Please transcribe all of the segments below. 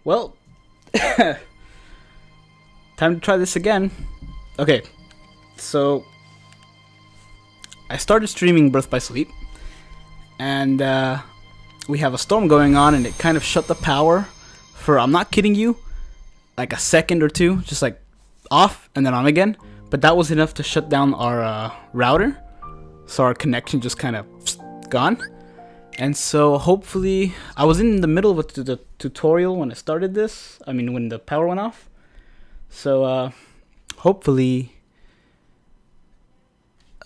Well, time to try this again. Okay, so I started streaming Birth by Sleep, and we have a storm going on, and it kind of shut the power for, I'm not kidding you, like a second or two, just like off and then on again. But that was enough to shut down our router, so our connection just kind of gone. And so hopefully, I was in the middle of the tutorial when I started this. I mean, when the power went off. So hopefully,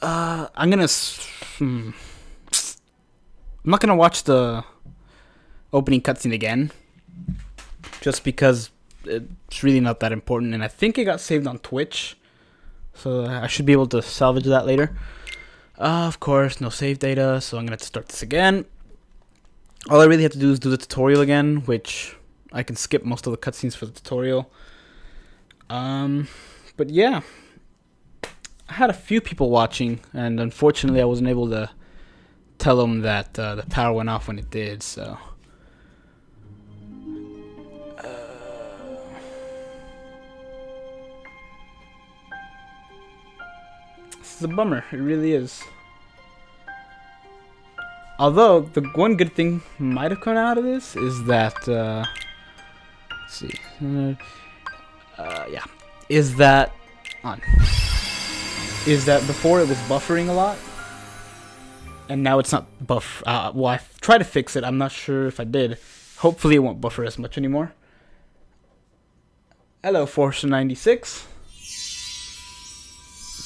I'm not gonna watch the opening cutscene again, just because it's really not that important, and I think it got saved on Twitch, so I should be able to salvage that later. Of course, no save data, so I'm gonna have to start this again. All I really have to do is do the tutorial again, which I can skip most of the cutscenes for the tutorial. But yeah, I had a few people watching, and unfortunately I wasn't able to tell them that the power went off when it did, so this is a bummer. It really is. Although the one good thing might have come out of this is that let's see, yeah, is that before it was buffering a lot, and now it's not buff. Well, I tried to fix it. I'm not sure if I did. Hopefully, it won't buffer as much anymore. Hello, Forcer96.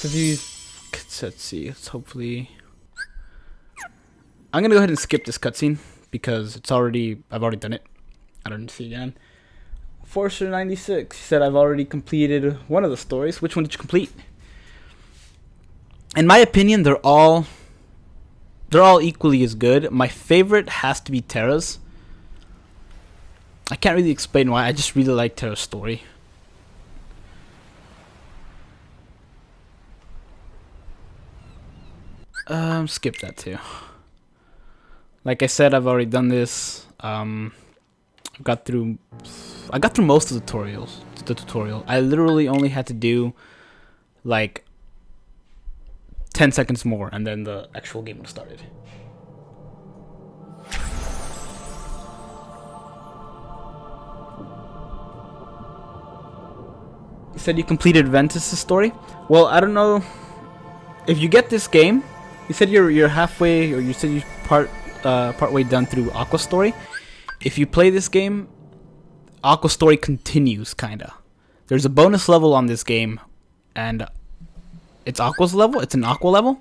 Let's see. Let's hopefully. I'm gonna go ahead and skip this cutscene because I've already done it. I don't need to see it again. Forcer96 said I've already completed one of the stories. Which one did you complete? In my opinion, they're all equally as good. My favorite has to be Terra's. I can't really explain why. I just really like Terra's story. Skip that too. Like I said, I've already done this. I got through most of the tutorial. I literally only had to do like 10 seconds more, and then the actual game would have started. You said you completed Ventus' story? Well, I don't know if you get this game. You said you're halfway, or you said you're partway done through Aqua Story. If you play this game, Aqua Story continues, kinda. There's a bonus level on this game, and it's Aqua's level. It's an Aqua level,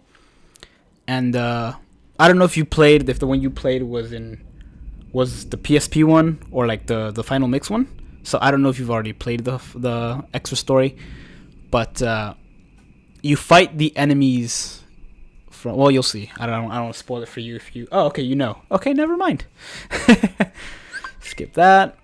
and I don't know if the one you played was the PSP one or like the Final Mix one. So I don't know if you've already played the extra story, but you fight the enemies. Well, you'll see. I don't want to spoil it for you if you. Oh, okay, you know. Okay, never mind. Skip that.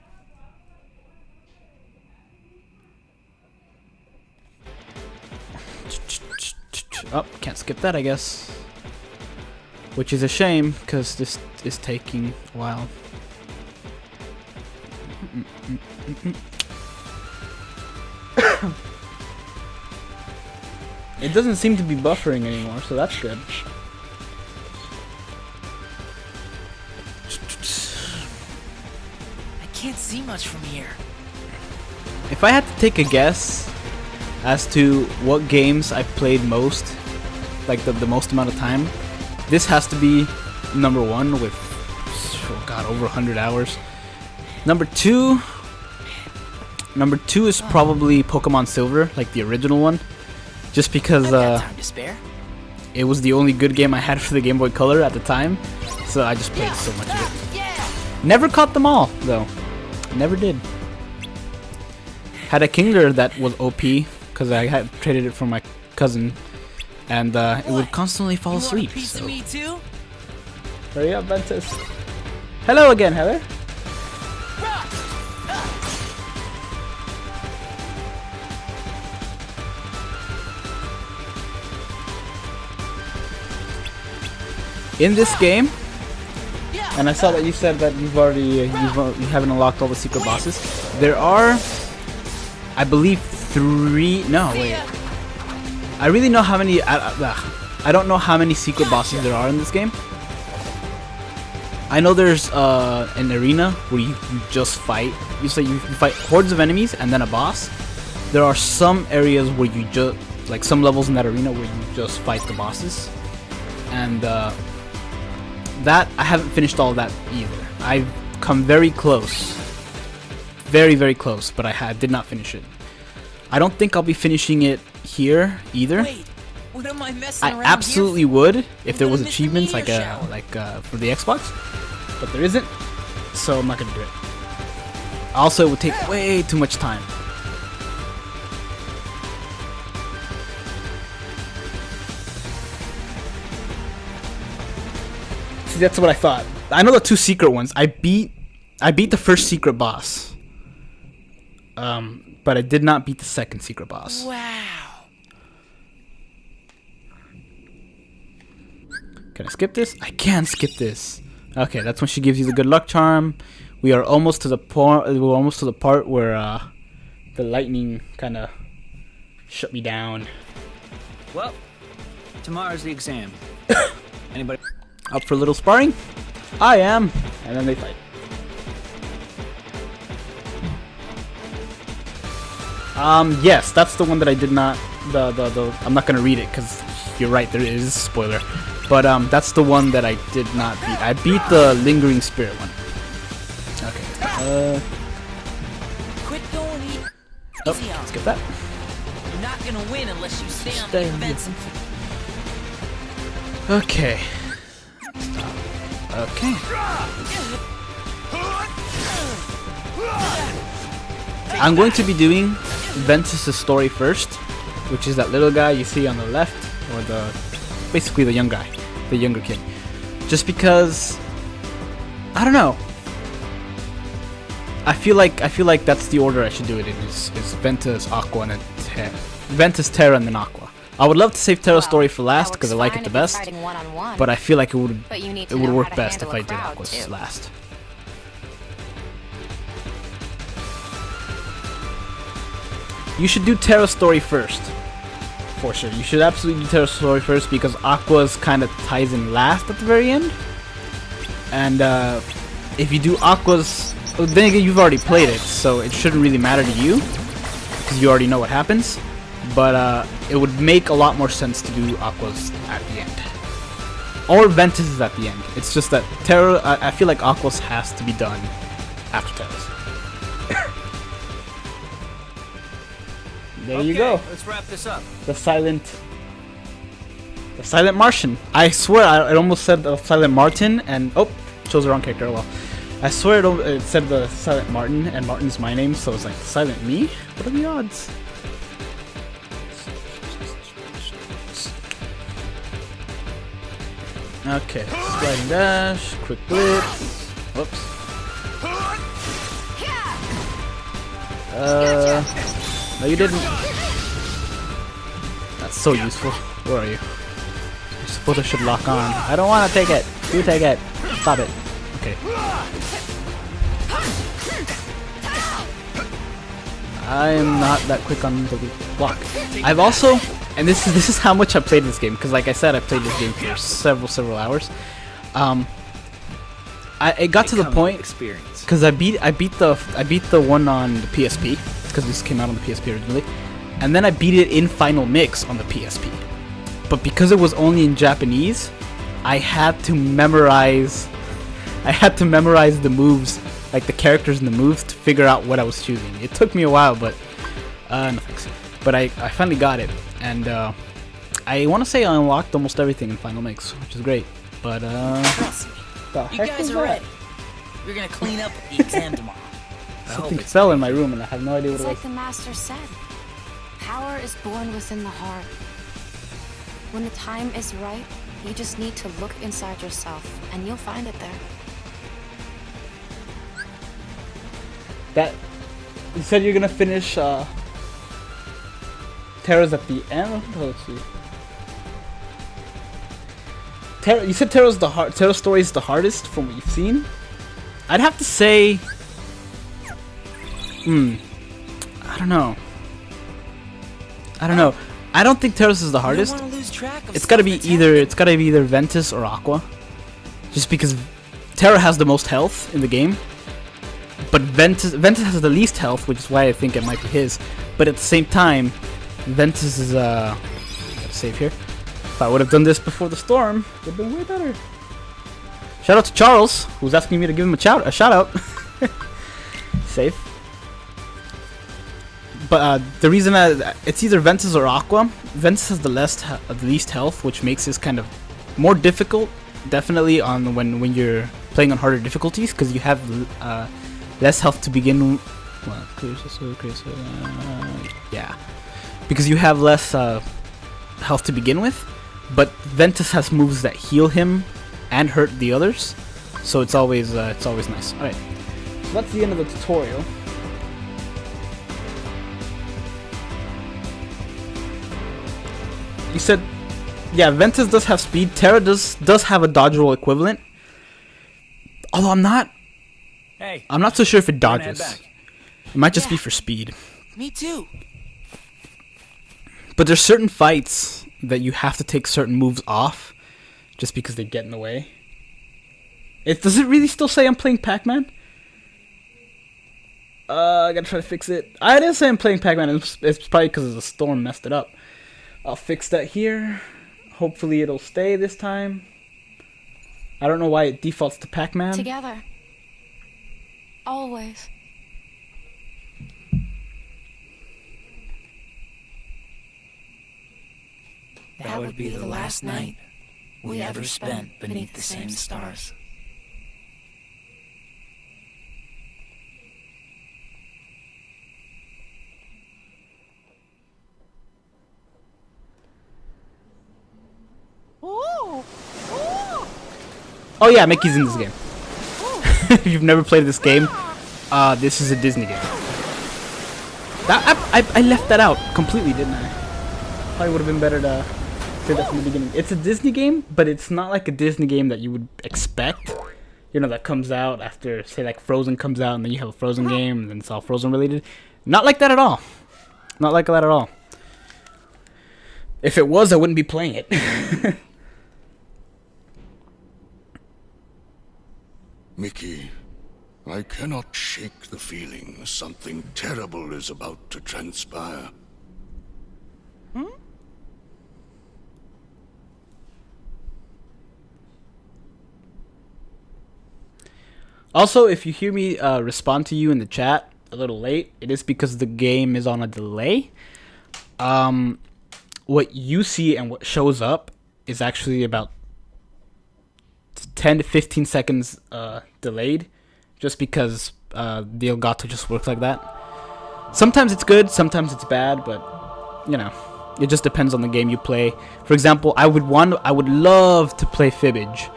Oh, can't skip that, I guess. Which is a shame, because this is taking a while. It doesn't seem to be buffering anymore, so that's good. I can't see much from here. If I had to take a guess as to what games I played most, like the most amount of time, this has to be number one with, oh god, over 100 hours. Number two is probably Pokemon Silver, like the original one. Just because time to spare. It was the only good game I had for the Game Boy Color at the time, so I just played so much of it. Never caught them all, though. Never did. Had a Kingler that was OP, because I had traded it for my cousin, and it would constantly fall asleep. So. Me too? Hurry up, Ventus. Hello again, Heather. In this game, and I saw that you said that you've already you haven't unlocked all the secret bosses. There are, I believe, 3. No, wait. I really know how many. I don't know how many secret bosses there are in this game. I know there's an arena where you just fight. You fight hordes of enemies and then a boss. There are some areas where you just like some levels in that arena where you just fight the bosses, and that I haven't finished all of that either. I've come very close, very close, but I did not finish it. I don't think I'll be finishing it here either. Wait, what am I messing I around absolutely here would if there gonna was miss the achievements meteor shower. for the Xbox, but there isn't, so I'm not gonna do it. Also, it would take way too much time. See, that's what I thought. I know the 2 secret ones. I beat the first secret boss, but I did not beat the second secret boss. Wow. Can I skip this? I can skip this. Okay, that's when she gives you the good luck charm. We are almost to the part. We're almost to the part where the lightning kind of shut me down. Well, tomorrow's the exam. Anybody? Up for a little sparring? I am. And then they fight. Yes, that's the one that I did not. I'm not gonna read it because you're right. There is a spoiler. But that's the one that I did not beat. I beat the Lingering Spirit one. Okay. Quit going easy Oh, on skip that. You're not gonna win unless you stay on Stay the on the offensive. Okay. Stop. Okay. I'm going to be doing Ventus' story first, which is that little guy you see on the left, or basically the young guy, the younger kid. Just because, I don't know. I feel like that's the order I should do it in. Is Ventus, Aqua, and then Ventus, Terra, and then Aqua. I would love to save Terra's story for last because I like it the best, but I feel like it would work best if I did Aqua's last. You should do Terra's story first. For sure. You should absolutely do Terra's story first because Aqua's kind of ties in last at the very end. And if you do Aqua's... Well, then again, you've already played it, so it shouldn't really matter to you because you already know what happens. But it would make a lot more sense to do Aqua's at the end. Or Ventus is at the end. It's just that Terra... I feel like Aqua's has to be done after Terra's. There you go. Let's wrap this up. The silent Martian. I swear I almost said the silent Martin and chose the wrong character. Well, I swear it said the silent Martin and Martin's my name, so it's like silent me. What are the odds? Okay, sliding dash, quick blitz. Whoops. No, you didn't. That's so useful. Where are you? You're supposed to should lock on. I don't want to take it. You take it. Stop it. Okay. I am not that quick on the block. I've also, and this is how much I played this game, because like I said, I played this game for several hours. It got to the point because I beat the one on the PSP because this came out on the PSP originally, and then I beat it in Final Mix on the PSP. But because it was only in Japanese, I had to memorize the moves, like the characters and the moves, to figure out what I was choosing. It took me a while, but no thanks. But I finally got it, and I want to say I unlocked almost everything in Final Mix, which is great. But Trust me. the You heck guys was are that? ready. We're gonna clean up at the exam tomorrow. Something fell in my room, and I have no idea what It's it like was. the master said. Power is born within the heart. When the time is right, you just need to look inside yourself, and you'll find it there. That you said you're gonna finish Terra's at the end. Let's see. You said Terra's story is the hardest from what you've seen. I'd have to say, I don't know. I don't think Terra's is the hardest. You don't wanna lose track of It's gotta stuff be that's either Ventus or Aqua, just because Terra has the most health in the game, but Ventus has the least health, which is why I think it might be his. But at the same time, Ventus is gotta save here. If I would have done this before the storm, it would have been way better. Shout out to Charles, who's asking me to give him a shout out. Safe. But the reason that it's either Ventus or Aqua. Ventus has the least health, which makes this kind of more difficult. Definitely on when you're playing on harder difficulties, because you have less health to begin. Well, yeah, because you have less health to begin with. But Ventus has moves that heal him and hurt the others, so it's always nice. All right, so that's the end of the tutorial. You said, yeah, Ventus does have speed. Terra does have a dodge roll equivalent. Although I'm not so sure if it dodges. It might just be for speed. Me too. But there's certain fights that you have to take certain moves off, just because they get in the way. Does it really still say I'm playing Pac-Man? I gotta try to fix it. I didn't say I'm playing Pac-Man. It's probably because the storm messed it up. I'll fix that here. Hopefully it'll stay this time. I don't know why it defaults to Pac-Man. Together. Always. That would be the last night we ever spent beneath the same stars. Oh yeah, Mickey's in this game. If you've never played this game, this is a Disney game. I left that out completely, didn't I? Probably would have been better to say that from the beginning. It's a Disney game, but it's not like a Disney game that you would expect. You know, that comes out after, say, like Frozen comes out, and then you have a Frozen game, and then it's all Frozen related. Not like that at all. Not like that at all. If it was, I wouldn't be playing it. Mickey, I cannot shake the feeling something terrible is about to transpire. Also, if you hear me respond to you in the chat a little late, it is because the game is on a delay. What you see and what shows up is actually about 10 to 15 seconds delayed, just because the Elgato just works like that. Sometimes it's good, sometimes it's bad, but you know, it just depends on the game you play. For example, I would love to play Fibbage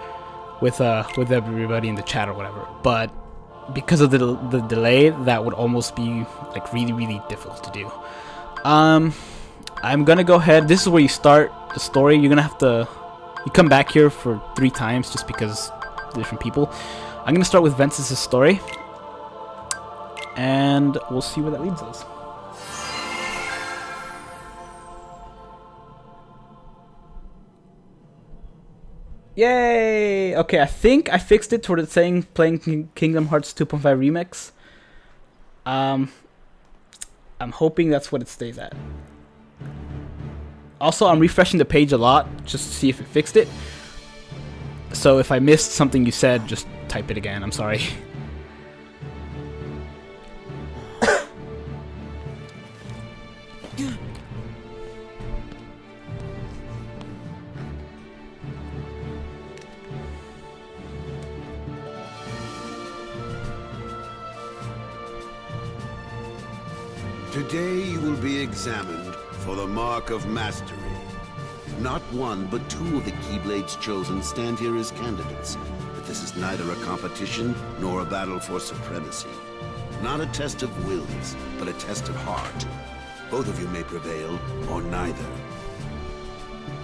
with everybody in the chat or whatever, but because of the delay, that would almost be like really difficult to do. I'm gonna go ahead. This is where you start the story. You're gonna have to come back here for 3 times just because different people. I'm gonna start with Ventus' story, and we'll see where that leads us. Yay! Okay, I think I fixed it toward it saying playing Kingdom Hearts 2.5 Remix. I'm hoping that's what it stays at. Also, I'm refreshing the page a lot just to see if it fixed it. So if I missed something you said, just type it again. I'm sorry. Today you will be examined for the Mark of Mastery. Not one, but 2 of the Keyblades chosen stand here as candidates. But this is neither a competition nor a battle for supremacy. Not a test of wills, but a test of heart. Both of you may prevail, or neither.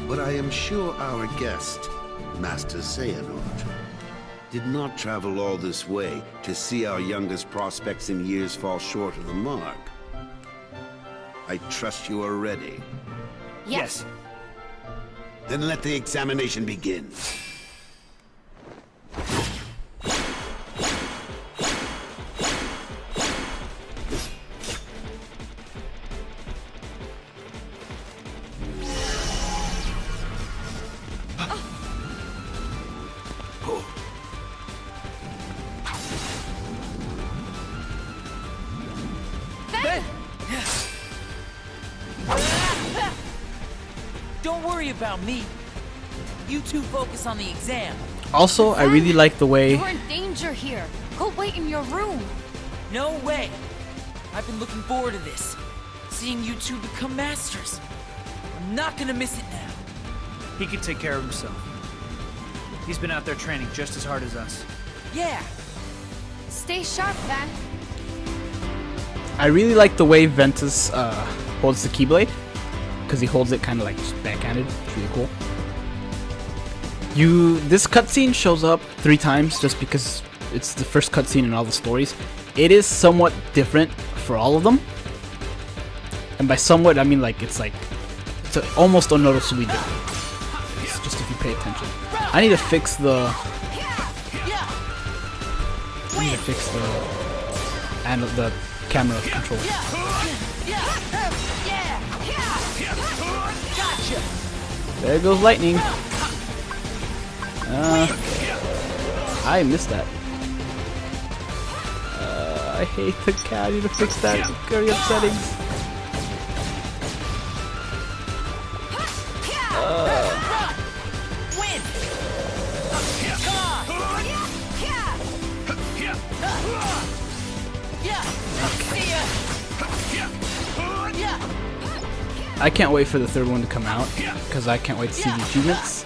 But I am sure our guest Master Xehanort, did not travel all this way to see our youngest prospects in years fall short of the mark. I trust you are ready. Yes. Then let the examination begin. Don't worry about me. You two focus on the exam. Also, I really like the way. You're in danger here. Go wait in your room. No way. I've been looking forward to this. Seeing you two become masters. I'm not gonna miss it now. He can take care of himself. He's been out there training just as hard as us. Yeah. Stay sharp, Van. I really like the way Ventus holds the Keyblade, because he holds it kind of like just backhanded. It's really cool. This cutscene shows up 3 times just because it's the first cutscene in all the stories. It is somewhat different for all of them, and by somewhat I mean like it's almost unnoticeably different. It's just if you pay attention. I need to fix the. And the camera controller. There goes lightning. I missed that. I hate the cat. I need to fix that. It's very upsetting. I can't wait for the third one to come out because I can't wait to see the achievements.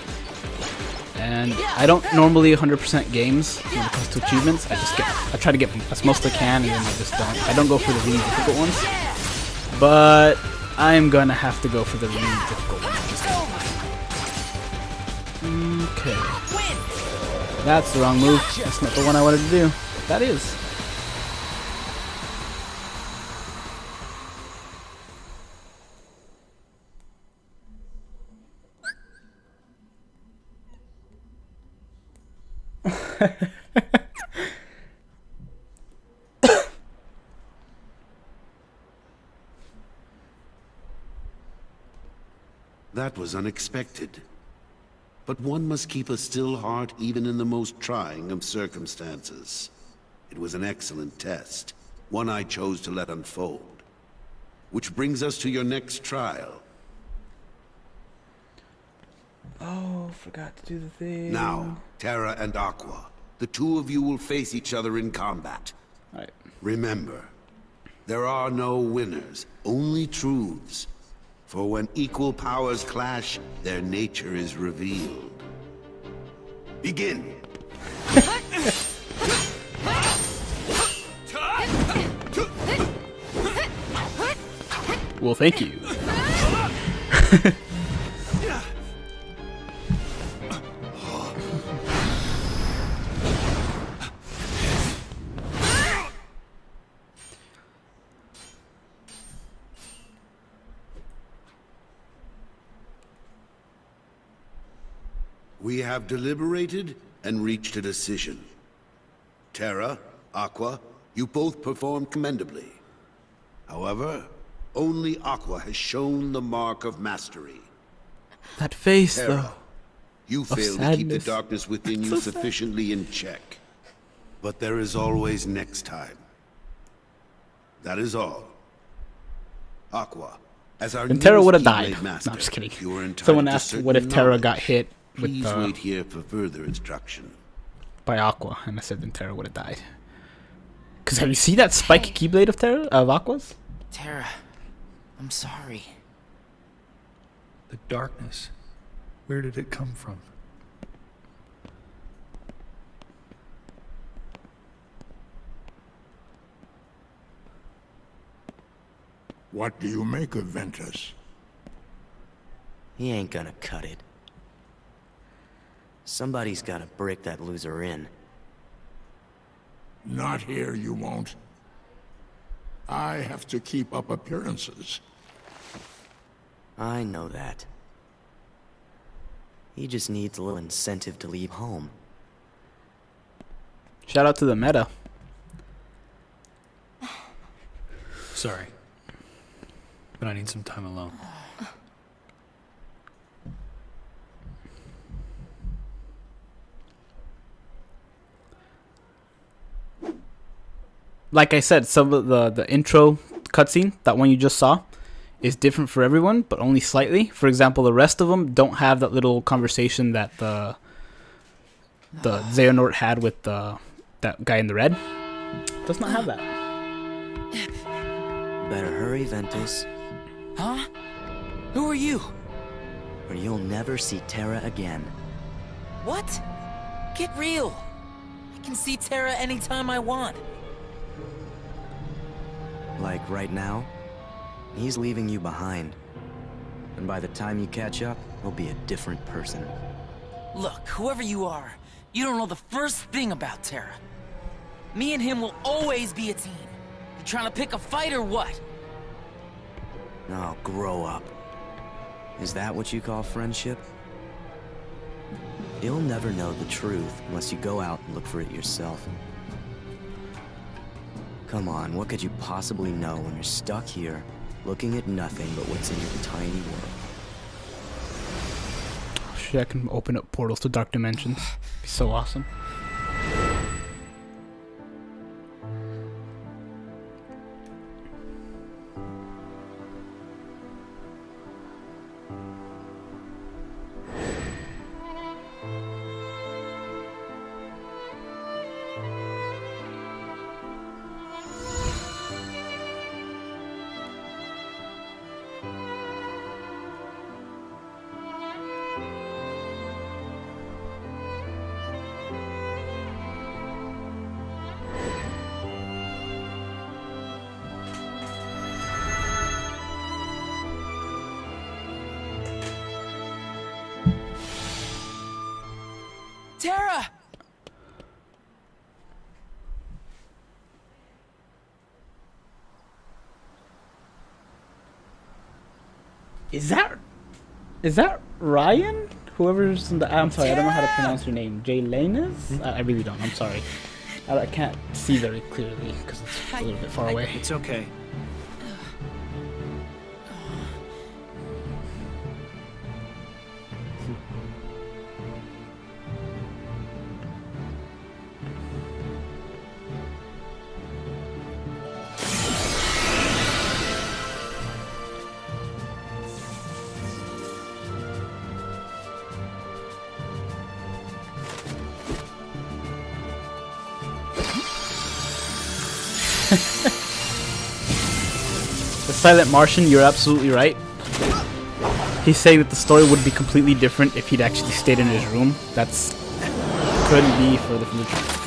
And I don't normally 100% games when it comes to achievements. I try to get as most I can, and then I just don't. I don't go for the really difficult ones. But I'm gonna have to go for the really difficult ones. Okay. That's the wrong move. That's not the one I wanted to do. But that is. That was unexpected. But one must keep a still heart even in the most trying of circumstances. It was an excellent test, one I chose to let unfold. Which brings us to your next trial. Oh, forgot to do the thing. Now, Terra and Aqua, the two of you will face each other in combat. Alright. Remember, there are no winners, only truths. For when equal powers clash, their nature is revealed. Begin! Well, thank you. We have deliberated and reached a decision. Terra, Aqua, you both performed commendably. However, only Aqua has shown the mark of mastery. That face, Terra, though. you failed to keep the darkness within you sufficiently in check. But there is always next time. That is all. Aqua, as our And Terra newest would have Keyblade died. Master, No, I'm just kidding. you are entitled Someone to asked certain what if Terra got knowledge. hit with Please the, wait here for further instruction. by Aqua, and I said then Terra would have died. Cause have you seen that spiky Keyblade of Aqua's? Terra, I'm sorry. The darkness. Where did it come from? What do you make of Ventus? He ain't gonna cut it. Somebody's gotta break that loser in. Not here, you won't. I have to keep up appearances. I know that. He just needs a little incentive to leave home. Shout out to the meta. Sorry. But I need some time alone. Like I said, some of the intro cutscene, that one you just saw, is different for everyone, but only slightly. For example, the rest of them don't have that little conversation that the Xehanort had with that guy in the red. Does not have that. Better hurry, Ventus, Huh? Who are you? or you'll never see Terra again. What? Get real. I can see Terra anytime I want. Like right now, he's leaving you behind. And by the time you catch up, he'll be a different person. Look, whoever you are, you don't know the first thing about Terra. Me and him will always be a team. You trying to pick a fight or what? Oh, grow up. Is that what you call friendship? You'll never know the truth unless you go out and look for it yourself. Come on, what could you possibly know when you're stuck here, looking at nothing but what's in your tiny world? Oh, shit, I can open up portals to dark dimensions. Be so awesome. Terra! Is that Ryan? Whoever's in the... I'm sorry, I don't know how to pronounce your name. Jaylenas? I really don't, I'm sorry. I can't see very clearly because it's a little bit far away. It's okay. The Silent Martian, you're absolutely right. He's saying that the story would be completely different if he'd actually stayed in his room. That's couldn't be further from the truth.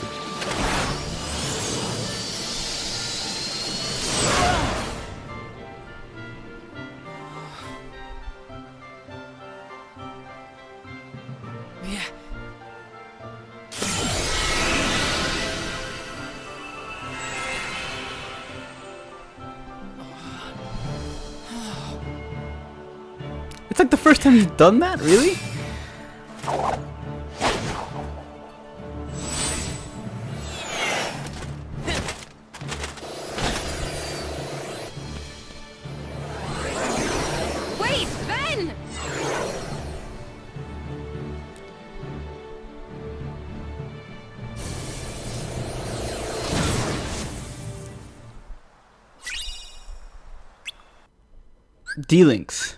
Yeah. It's like the first time he's done that, really? Wait, Ben! D-Links.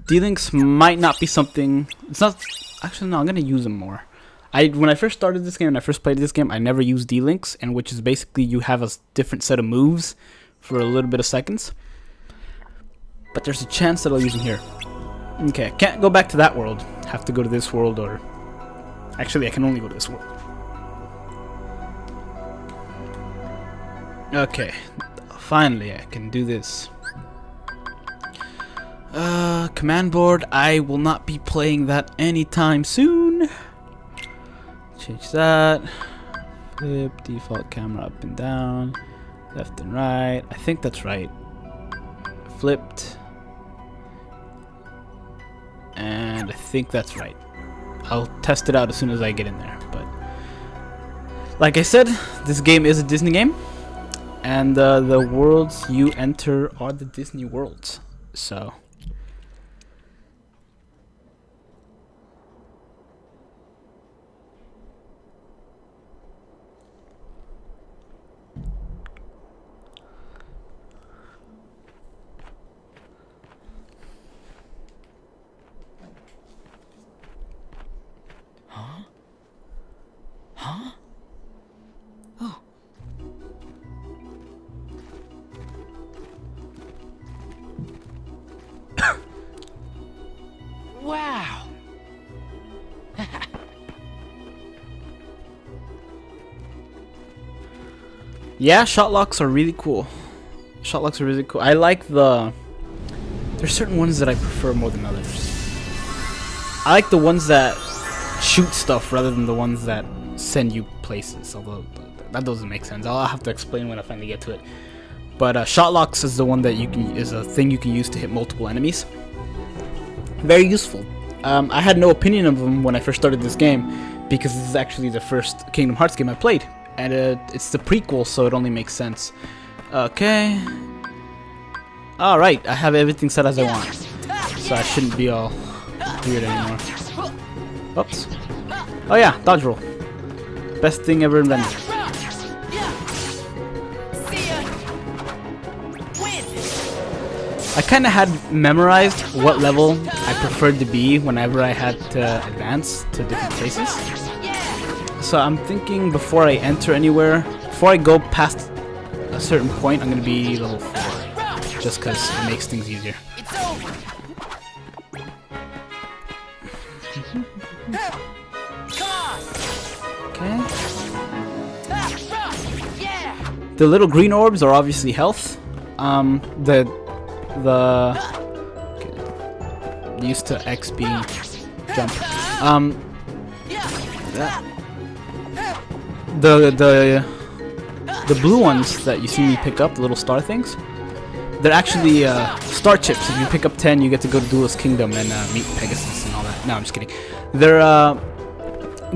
D-Links might not be something... It's not... Actually, no, I'm gonna use them more. When I first started this game, and I first played this game, I never used D-Links, and which is basically you have a different set of moves for a little bit of seconds. But there's a chance that I'll use them here. Okay, I can't go back to that world. Have to go to this world, or... Actually, I can only go to this world. Okay, finally I can do this. Command board, I will not be playing that anytime soon. change that. Flip default camera up and down, left and right. I think that's right. Flipped. And I think that's right. I'll test it out as soon as I get in there. But like I said, this game is a Disney game, and the worlds you enter are the Disney worlds. So Wow. yeah, shot locks are really cool. Shot locks are really cool. I like the... There's certain ones that I prefer more than others. I like the ones that shoot stuff rather than the ones that send you places. Although that doesn't make sense. I'll have to explain when I finally get to it. But shot locks is the one that is a thing you can use to hit multiple enemies. Very useful. I had no opinion of them when I first started this game, because this is actually the first Kingdom Hearts game I played, and it's the prequel, so it only makes sense. Okay. Alright, I have everything set as I want, so I shouldn't be all weird anymore. Oops. Oh yeah, dodge roll. Best thing ever invented. I kind of had memorized what level I preferred to be whenever I had to advance to different places. So I'm thinking before I enter anywhere, before I go past a certain point, I'm going to be level 4. Just because it makes things easier. Okay. The little green orbs are obviously health. Okay. Used to X being jump. The blue ones that you see me pick up, the little star things, they're actually star chips. If you pick up 10, you get to go to Duelist Kingdom and meet Pegasus and all that. No, I'm just kidding. They're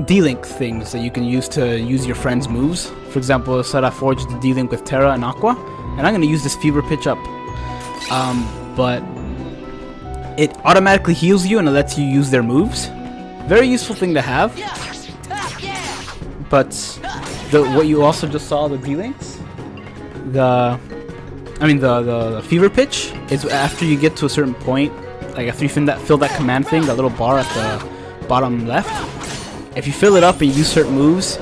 D-Link things that you can use to use your friend's moves. For example, I said I forged the D-Link with Terra and Aqua, and I'm going to use this Fever Pitch up. But it automatically heals you and it lets you use their moves. Very useful thing to have. But what you also just saw, the D-Links, the Fever Pitch is after you get to a certain point, like after you fill that command thing, that little bar at the bottom left. If you fill it up and you use certain moves,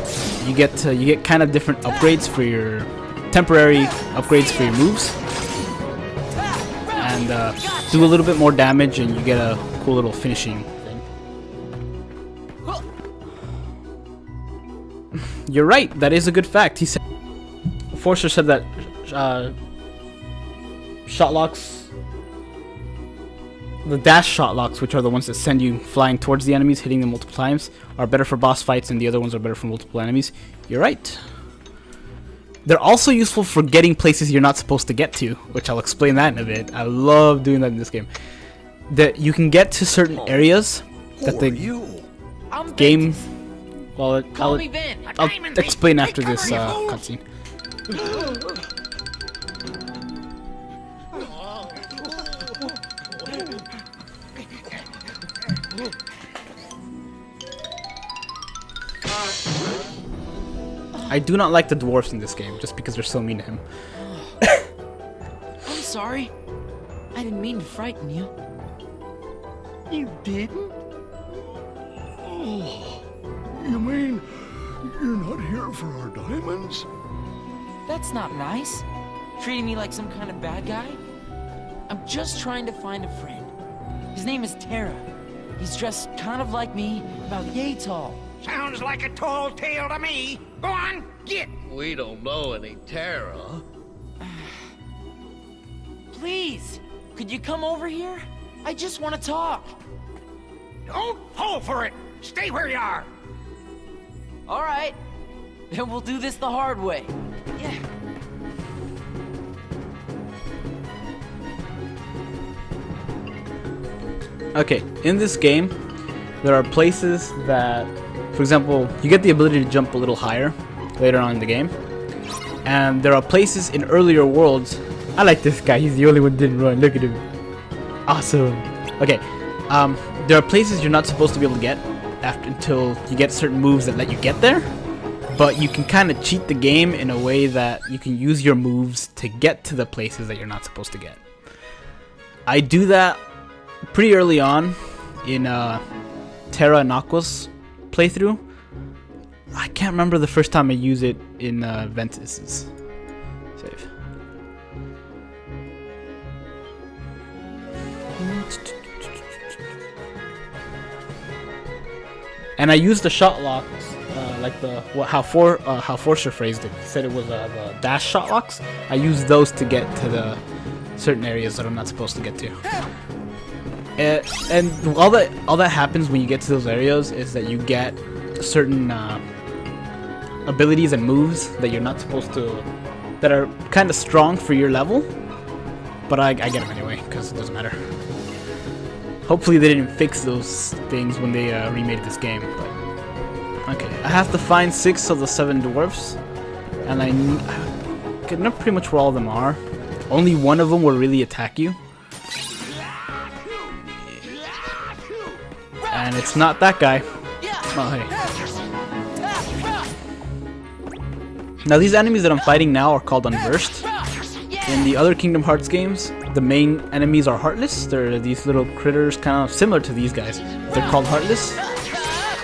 you get kind of different upgrades for your temporary upgrades for your moves, and do a little bit more damage, and you get a cool little finishing thing. You're right. That is a good fact. He said. Forster said that shot locks, the dash shot locks, which are the ones that send you flying towards the enemies, hitting them multiple times, are better for boss fights, and the other ones are better for multiple enemies. You're right. They're also useful for getting places you're not supposed to get to, which I'll explain that in a bit. I love doing that in this game. That you can get to certain areas that the game... Well, I'll explain after this cutscene. I do not like the dwarfs in this game, just because they're so mean to him. I'm sorry. I didn't mean to frighten you. You didn't? Oh, you mean you're not here for our diamonds? That's not nice. Treating me like some kind of bad guy. I'm just trying to find a friend. His name is Terra. He's dressed kind of like me, about yay tall. Sounds like a tall tale to me. Go on, get. We don't know any Terra. Please, could you come over here? I just want to talk. Don't fall for it. Stay where you are. Alright. Then we'll do this the hard way. Yeah. Okay, in this game, there are places that, for example, you get the ability to jump a little higher later on in the game. And there are places in earlier worlds. I like this guy, he's the only one who didn't run, look at him. Awesome. Okay, there are places you're not supposed to be able to get until you get certain moves that let you get there. But you can kind of cheat the game in a way that you can use your moves to get to the places that you're not supposed to get. I do that pretty early on in Terra and Aqua's playthrough. I can't remember the first time I used it in Ventus's save. And I used the shot locks, like how Forcer phrased it. He said it was the dash shot locks. I used those to get to the certain areas that I'm not supposed to get to. And all that happens when you get to those areas is that you get certain abilities and moves that you're not supposed to, that are kind of strong for your level, but I get them anyway because it doesn't matter. Hopefully they didn't fix those things when they remade this game. But okay, I have to find 6 of the 7 dwarfs, and I know pretty much where all of them are. Only one of them will really attack you. And it's not that guy. Oh, hey. Now these enemies that I'm fighting now are called Unversed. In the other Kingdom Hearts games, the main enemies are Heartless. They're these little critters kind of similar to these guys. They're called Heartless.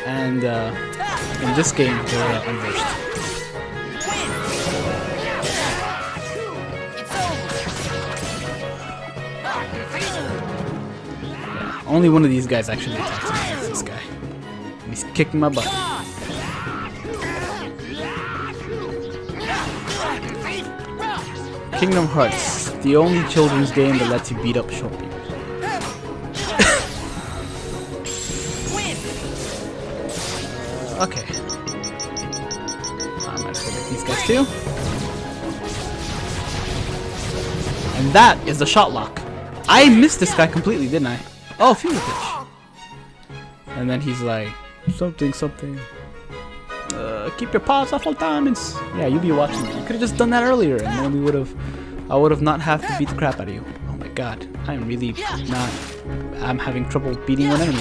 And in this game, they're Unversed. Yeah, only one of these guys actually attacks me. It's this guy. And he's kicking my butt. Kingdom Hearts, the only children's game that lets you beat up short people. Okay. I might as well get these guys too. And that is the shot lock. I missed this guy completely, didn't I? Oh, Finger Pitch. And then he's like, something. Keep your paws off all diamonds. Yeah, you be watching. You could have just done that earlier, and then I would have not have to beat the crap out of you. Oh my god, I am really not. I'm having trouble beating one enemy.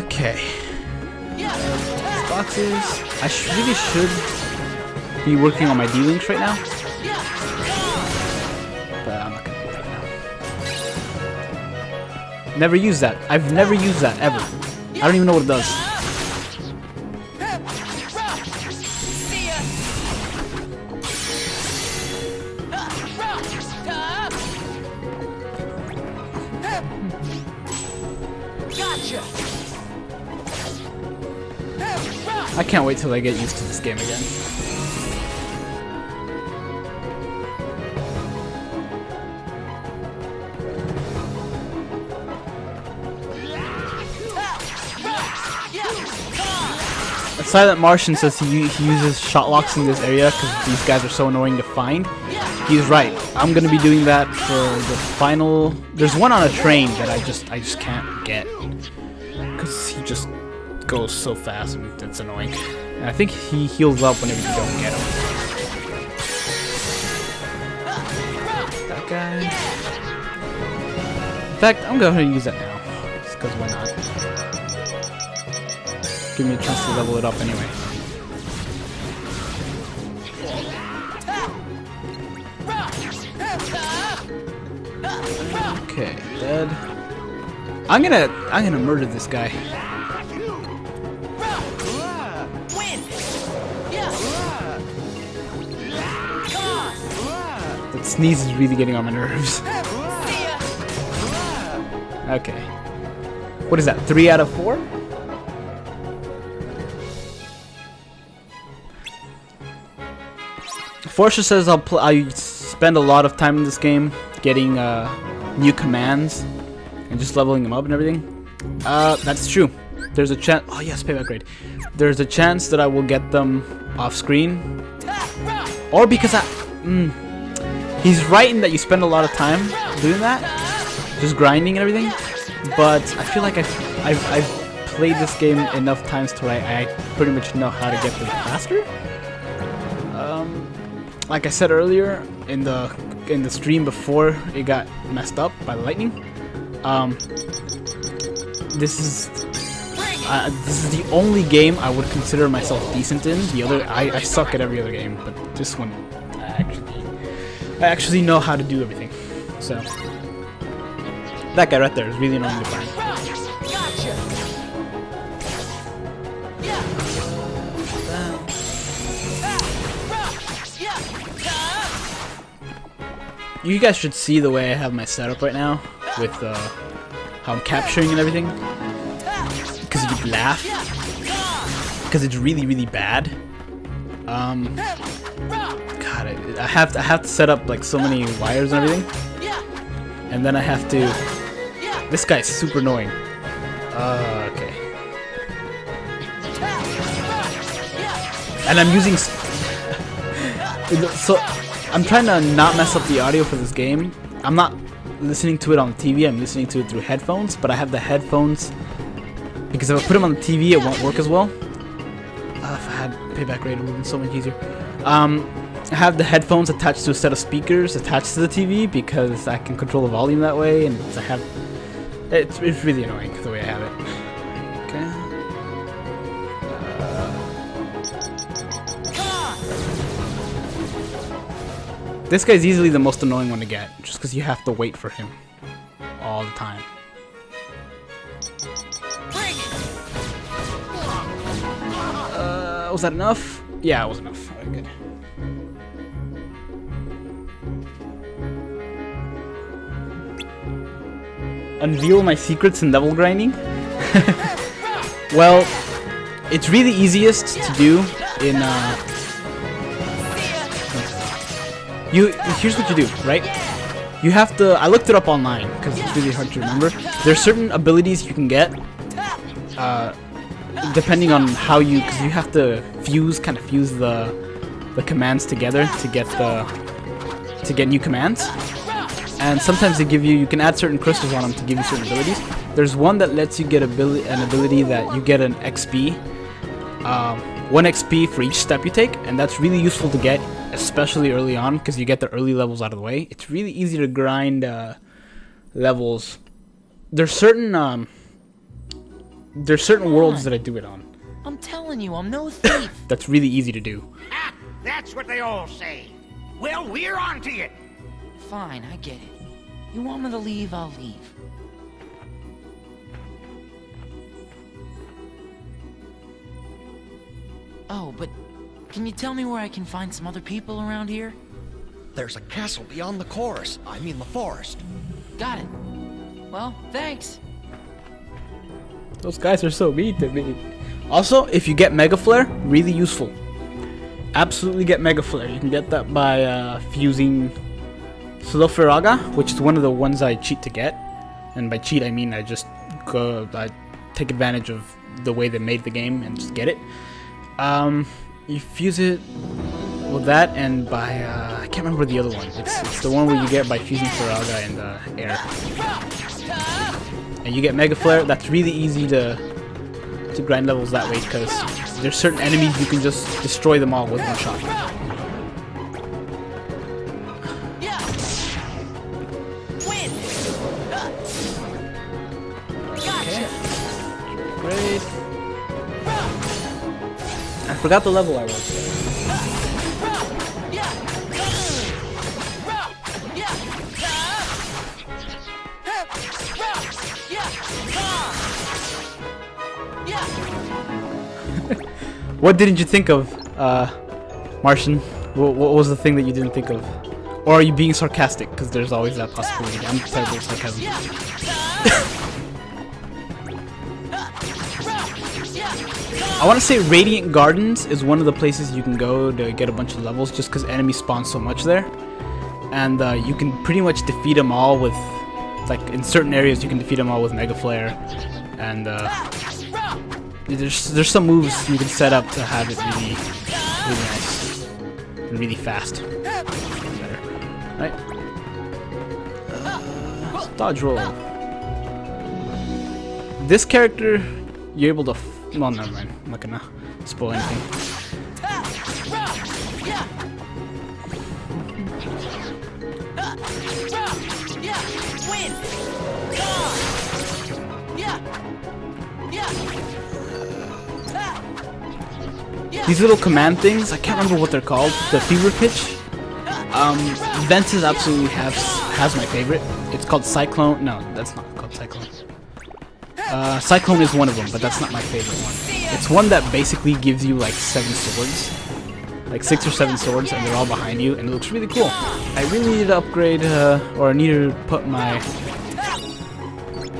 Okay. Boxes. I really should be working on my D-Links right now, but I'm not gonna do that now. Never used that. I've never used that ever. I don't even know what it does. I can't wait till I get used to this game again. Silent Martian says he uses shot locks in this area because these guys are so annoying to find. He's right. I'm gonna be doing that for the final. There's one on a train that I just can't get because he just goes so fast and it's annoying. And I think he heals up whenever you don't get him. That guy. In fact, I'm going to use that now. Just because why not? Give me a chance to level it up anyway. Okay, dead. I'm gonna murder this guy. That sneeze is really getting on my nerves. Okay. What is that? 3 out of 4? Forcer says I spend a lot of time in this game getting new commands and just leveling them up and everything. That's true. there's a chance. Oh yes, payback grade. There's a chance that I will get them off screen, or because he's right in that you spend a lot of time doing that, just grinding and everything. But I feel like I've played this game enough times to where I pretty much know how to get them faster. Like I said earlier in the stream before it got messed up by lightning, this is the only game I would consider myself decent in. The other, I suck at every other game, but this one I actually know how to do everything. So that guy right there is really annoying to find. You guys should see the way I have my setup right now with how I'm capturing and everything, because you'd laugh because it's really, really bad. God, I have to set up like so many wires and everything, and then I have to. This guy's super annoying. Okay. And I'm using. So I'm trying to not mess up the audio for this game. I'm not listening to it on the TV. I'm listening to it through headphones. But I have the headphones because if I put them on the TV, it won't work as well. If I had payback rate, it would have been so much easier. I have the headphones attached to a set of speakers attached to the TV because I can control the volume that way, and I have. It's really annoying the way I have it. Okay. This guy's easily the most annoying one to get, just because you have to wait for him all the time. Was that enough? Yeah, it was enough. Alright, good. Unveil my secrets in level grinding? Well, it's really easiest to do in here's what you do, right? You have to, I looked it up online because it's really hard to remember. There's certain abilities you can get depending on how you, because you have to kind of fuse the commands together to get new commands. And sometimes they give you can add certain crystals on them to give you certain abilities. There's one that lets you get an ability that you get an XP, 1 XP for each step you take, and that's really useful to get, especially early on, because you get the early levels out of the way. It's really easy to grind levels. There's certain worlds that I do it on. I'm telling you, I'm no thief. That's really easy to do. Ah, that's what they all say. Well, we're on to you. Fine, I get it. You want me to leave, I'll leave. Oh, but can you tell me where I can find some other people around here? There's a castle beyond the chorus. I mean the forest. Got it. Well, thanks. Those guys are so mean to me. Also, if you get Mega Flare, really useful. Absolutely get Mega Flare. You can get that by fusing Sulfuraga, which is one of the ones I cheat to get. And by cheat, I mean I take advantage of the way they made the game and just get it. You fuse it with that, and by I can't remember the other one. It's the one where you get by fusing Furaga and air. And you get Mega Flare. That's really easy to grind levels that way, because there's certain enemies you can just destroy them all with one shot. Great. I forgot the level I was. What didn't you think of, Martian? What was the thing that you didn't think of? Or are you being sarcastic? Because there's always that possibility. I'm terrible at sarcasm. I want to say Radiant Gardens is one of the places you can go to get a bunch of levels, just because enemies spawn so much there. And you can pretty much defeat them all with, like, in certain areas you can defeat them all with Mega Flare. And there's some moves you can set up to have it really nice and really fast. Better, right? Dodge roll. This character, you're able to. Well, never mind. I'm not gonna spoil anything. These little command things, I can't remember what they're called. The fever pitch. Ventus absolutely has my favorite. It's called Cyclone. No, that's not called Cyclone. Cyclone is one of them, but that's not my favorite one. It's one that basically gives you like 7 swords. Like 6 or 7 swords, and they're all behind you, and it looks really cool. I really need to upgrade, or I need to put my...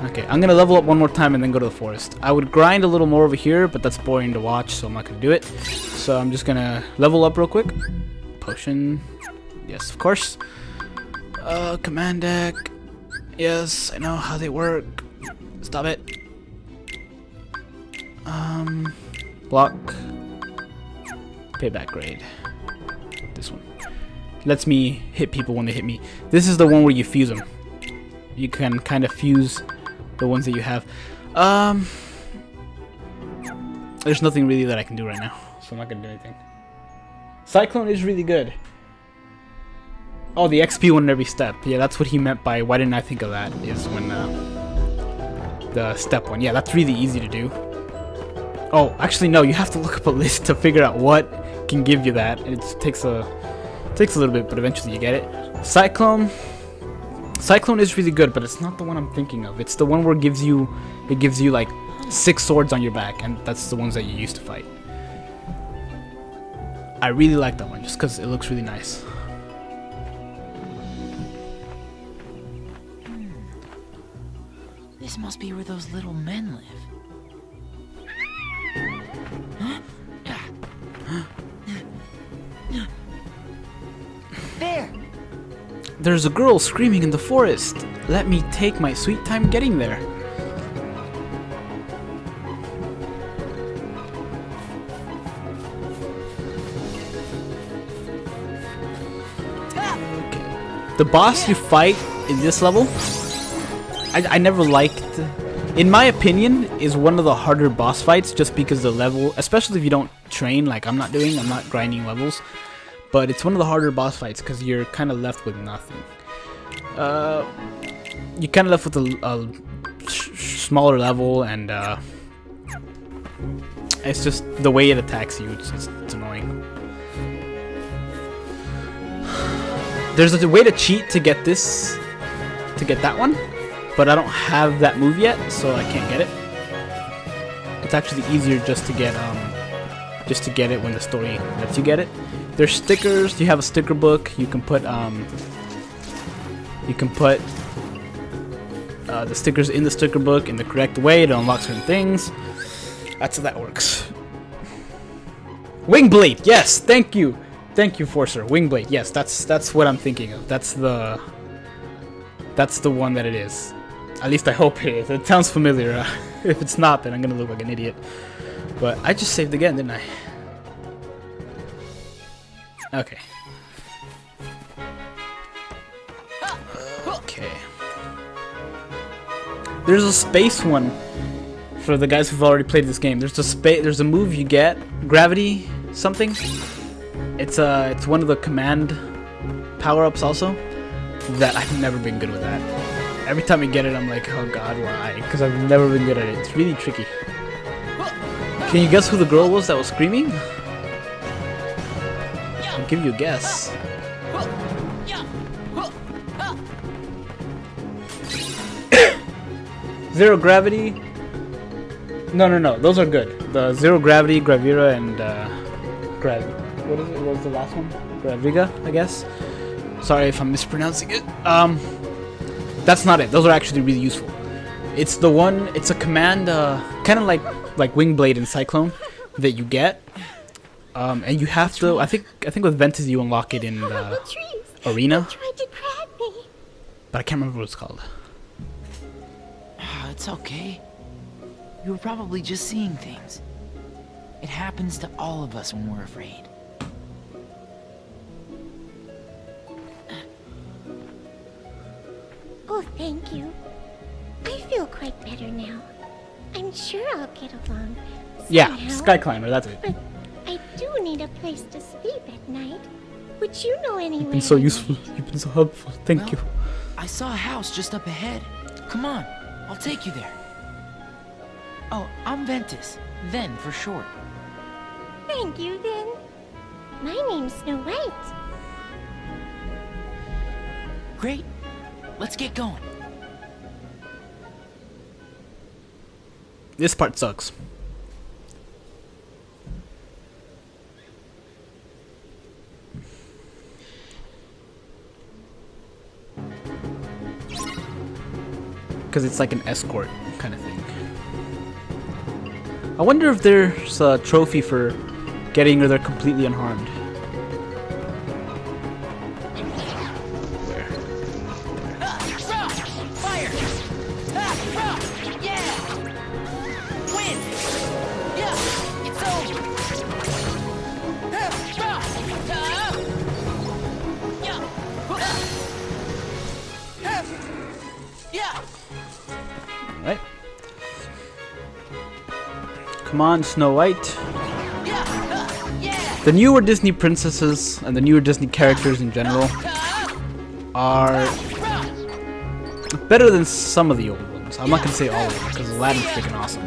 Okay, I'm gonna level up one more time and then go to the forest. I would grind a little more over here, but that's boring to watch, so I'm not gonna do it. So I'm just gonna level up real quick. Potion. Yes, of course. Command deck. Yes, I know how they work. Stop it. Block. Payback grade. This one. Lets me hit people when they hit me. This is the one where you fuse them. You can kind of fuse the ones that you have. There's nothing really that I can do right now, so I'm not gonna do anything. Cyclone is really good. Oh, the XP one in every step. Yeah, that's what he meant by why didn't I think of that, is when the step one. Yeah, that's really easy to do. Oh, actually no, you have to look up a list to figure out what can give you that. It takes a little bit, but eventually you get it. Cyclone is really good, but it's not the one I'm thinking of. It's the one where it gives you like 6 swords on your back, and that's the ones that you used to fight. I really like that one just because it looks really nice. This must be where those little men live. There! There's a girl screaming in the forest. Let me take my sweet time getting there. Okay. The boss you fight in this level, I never liked. In my opinion, is one of the harder boss fights just because the level, especially if you don't train like I'm not grinding levels. But it's one of the harder boss fights because you're kind of left with nothing. You're kind of left with a smaller level, and it's just the way it attacks you. It's annoying. There's a way to cheat to get that one, but I don't have that move yet, so I can't get it. It's actually easier just to get it when the story lets you get it. There's stickers. You have a sticker book. You can put the stickers in the sticker book in the correct way to unlock certain things. That's how that works. Wingblade. Yes, thank you, Forcer. Wingblade. Yes, that's what I'm thinking of. That's the one that it is. At least I hope it is. It sounds familiar. If it's not, then I'm gonna look like an idiot. But I just saved again, didn't I? Okay. Okay. There's a space one for the guys who've already played this game. There's a move you get, gravity something. It's one of the command power-ups also that I've never been good with that. Every time I get it, I'm like, oh god, why? Because I've never been good at it. It's really tricky. Can you guess who the girl was that was screaming? I'll give you a guess. Zero Gravity. No. Those are good. The Zero Gravity, Gravira, and what is it? What was the last one? Graviga, I guess. Sorry if I'm mispronouncing it. That's not it. Those are actually really useful. It's the one. It's a command, kind of like Wingblade and Cyclone, that you get. And you have to. I think with Ventus you unlock it in the arena. But I can't remember what it's called. It's okay. You were probably just seeing things. It happens to all of us when we're afraid. Oh, thank you. I feel quite better now. I'm sure I'll get along. Yeah, somehow. Sky Climber, that's it. But I do need a place to sleep at night. Would you know anywhere? You've been so useful. You've been so helpful. Thank you. I saw a house just up ahead. Come on, I'll take you there. Oh, I'm Ventus. Ven for short. Thank you, then. My name's Snow White. Great. Let's get going. This part sucks. Because it's like an escort kind of thing. I wonder if there's a trophy for getting her there completely unharmed. Fire! Yeah! Win! Yeah! It's over! Yeah! Alright. Come on, Snow White. The newer Disney princesses and the newer Disney characters in general are better than some of the old ones. I'm not gonna say all of them because Aladdin's freaking awesome.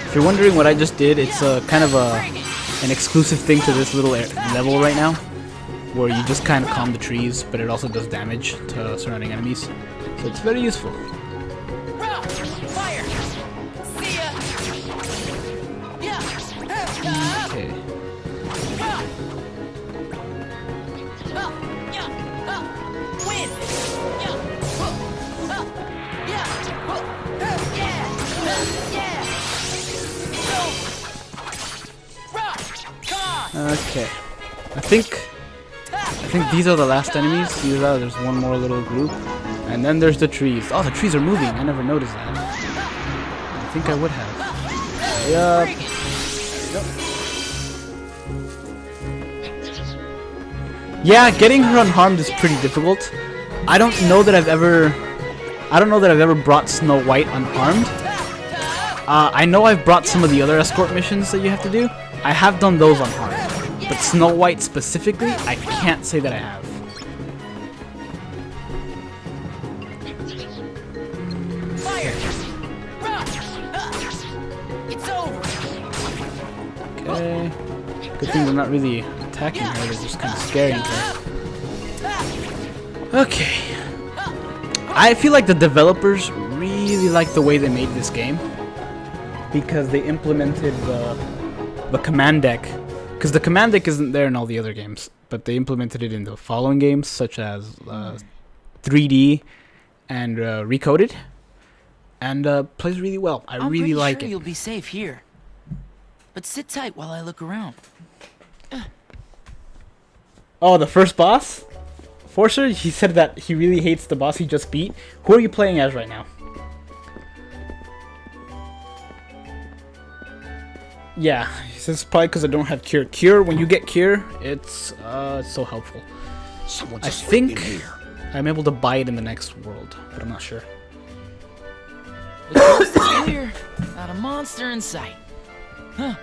If you're wondering what I just did, it's kind of an exclusive thing to this little level right now, where you just kind of calm the trees, but it also does damage to surrounding enemies. So it's very useful. Okay. Okay. I think these are the last enemies. There's one more little group. And then there's the trees. Oh, the trees are moving. I never noticed that. I think I would have. Yup. Yeah, getting her unharmed is pretty difficult. I don't know that I've ever brought Snow White unharmed. I know I've brought some of the other escort missions that you have to do. I have done those unharmed. But Snow White specifically, I can't say that I have. Fire! It's over. Okay. Good thing they're not really attacking her, they're just kind of scaring her. Okay. I feel like the developers really like the way they made this game, because they implemented the command deck. Because the command deck isn't there in all the other games, but they implemented it in the following games, such as 3D and Recoded, and plays really well. I really like it. You'll be safe here, but sit tight while I look around. Oh, the first boss? Forcer, he said that he really hates the boss he just beat. Who are you playing as right now? Yeah, he says probably because I don't have Cure. Cure, when you get Cure, it's so helpful. I think I'm able to buy it in the next world, but I'm not sure. The coast is clear. Not a monster in sight. Huh.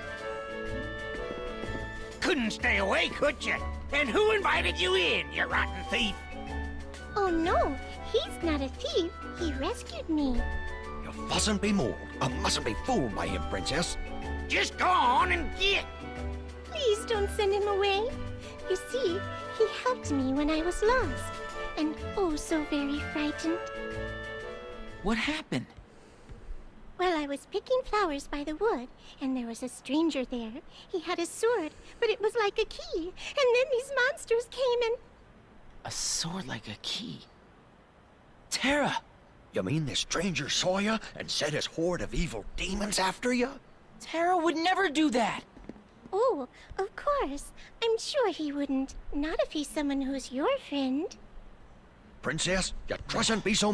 Couldn't stay away, could you? And who invited you in, you rotten thief? Oh no, he's not a thief. He rescued me. You mustn't be mauled. I mustn't be fooled by him, princess. Just go on and get. Please don't send him away. You see, he helped me when I was lost, and oh so very frightened. What happened? Well, I was picking flowers by the wood, and there was a stranger there. He had a sword, but it was like a key, and then these monsters came and... A sword like a key. Terra! You mean this stranger saw you and set his horde of evil demons after you? Terra would never do that. Oh, of course. I'm sure he wouldn't. Not if he's someone who's your friend. Princess, you trustn't be so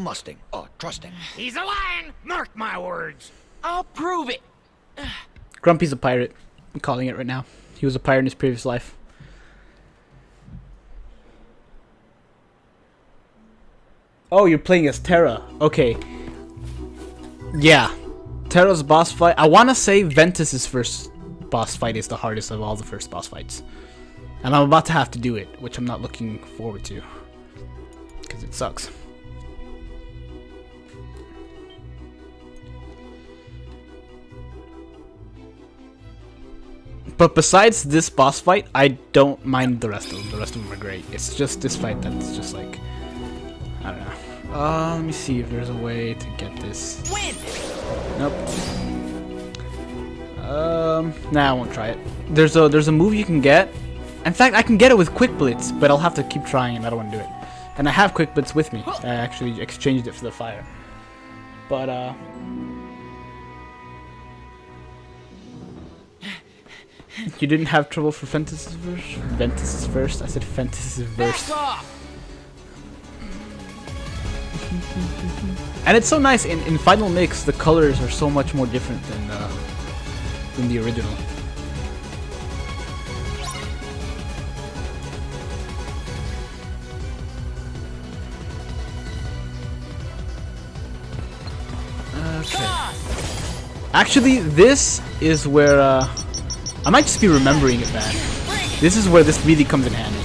trusting. He's a lion! Mark my words! I'll prove it! Grumpy's a pirate. I'm calling it right now. He was a pirate in his previous life. Oh, you're playing as Terra. Okay. Yeah. Terra's boss fight. I want to say Ventus's first boss fight is the hardest of all the first boss fights. And I'm about to have to do it, which I'm not looking forward to. Because it sucks. But besides this boss fight, I don't mind the rest of them. The rest of them are great. It's just this fight that's just like... I don't know. Let me see if there's a way to get this. Nope. Nah, I won't try it. There's a move you can get. In fact, I can get it with Quick Blitz, but I'll have to keep trying and I don't want to do it. And I have Quick Blitz with me. I actually exchanged it for the fire. But, you didn't have trouble for Ventus's verse? Ventus's first? I said Ventus's verse. And it's so nice, in Final Mix, the colors are so much more different than the original. Okay. Actually, this is where, I might just be remembering it bad. This is where this really comes in handy.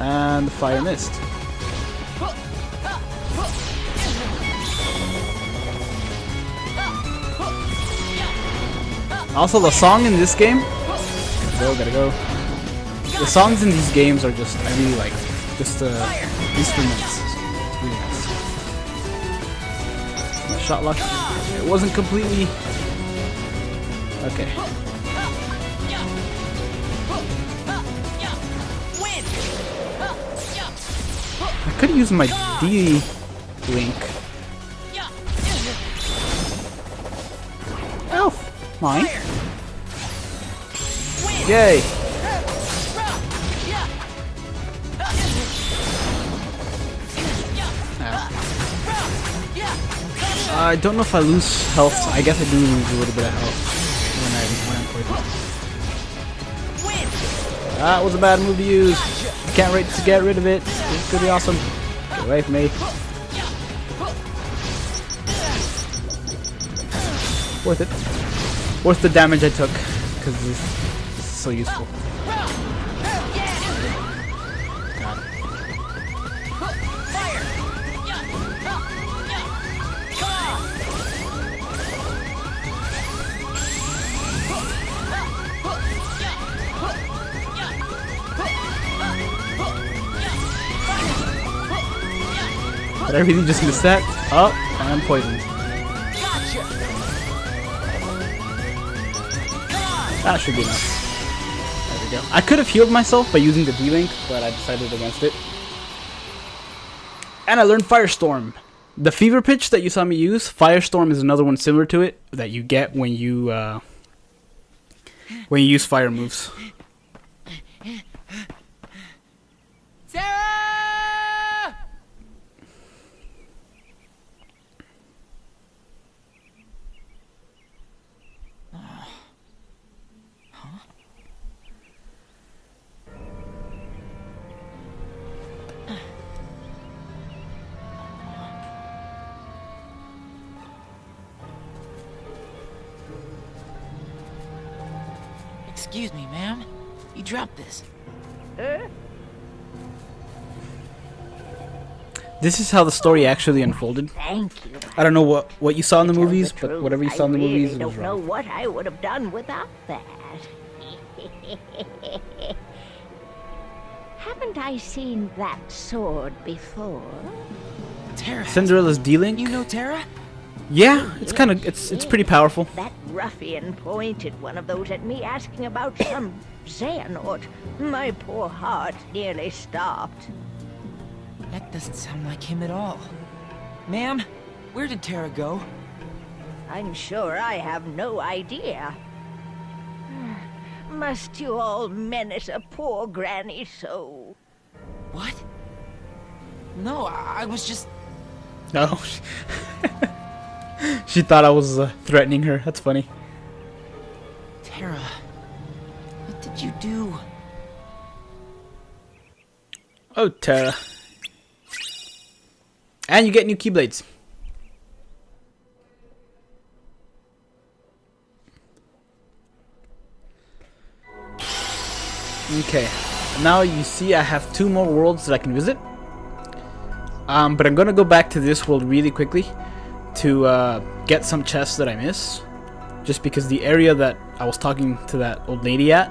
And the fire missed. Also, the song in this game... Gotta go. The songs in these games are just... I really like them. Just instruments. It's really nice. My shot luck. It wasn't completely... Okay. I could use my D-Link. Oh, mine. Yay. I don't know if I lose health. I guess I do lose a little bit of health when I'm poisoned. That was a bad move to use. Can't wait to get rid of it. It's gonna be awesome. Get away from me. Worth it. Worth the damage I took, because this is so useful. Got it. Did I really just miss that? Oh, and I'm poisoned. That should be enough. There we go. I could have healed myself by using the D-Link, but I decided against it. And I learned Firestorm. The Fever Pitch that you saw me use, Firestorm is another one similar to it that you get when you use fire moves. Excuse me, ma'am. You dropped this. This is how the story actually unfolded. Thank you. I don't know what you saw in the movies, but whatever you saw in the movies, it was I don't know wrong. what I would have done without that. Haven't I seen that sword before? Terra. Cinderella's D-Link? You know Terra? Yeah, it's kind of it's pretty powerful. That ruffian pointed one of those at me asking about some Xehanort. My poor heart nearly stopped. That doesn't sound like him at all. Ma'am, where did Terra go? I'm sure I have no idea. Must you all menace a poor granny so? What? No, I was just... No. She thought I was threatening her. That's funny. Terra, what did you do? Oh, Terra. And you get new Keyblades. Okay, now you see I have 2 more worlds that I can visit. But I'm gonna go back to this world really quickly to get some chests that I miss. Just because the area that I was talking to that old lady at,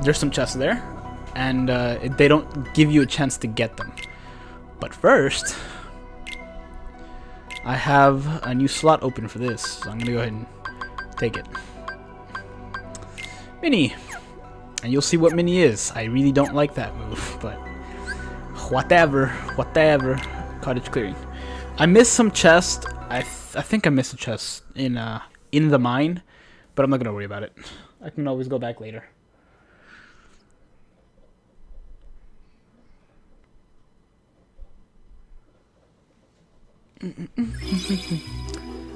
there's some chests there, and they don't give you a chance to get them. But first, I have a new slot open for this, so I'm gonna go ahead and take it. Mini! And you'll see what Mini is. I really don't like that move, but whatever. Cottage clearing. I missed some chests. I think I missed a chest in the mine, but I'm not gonna worry about it. I can always go back later.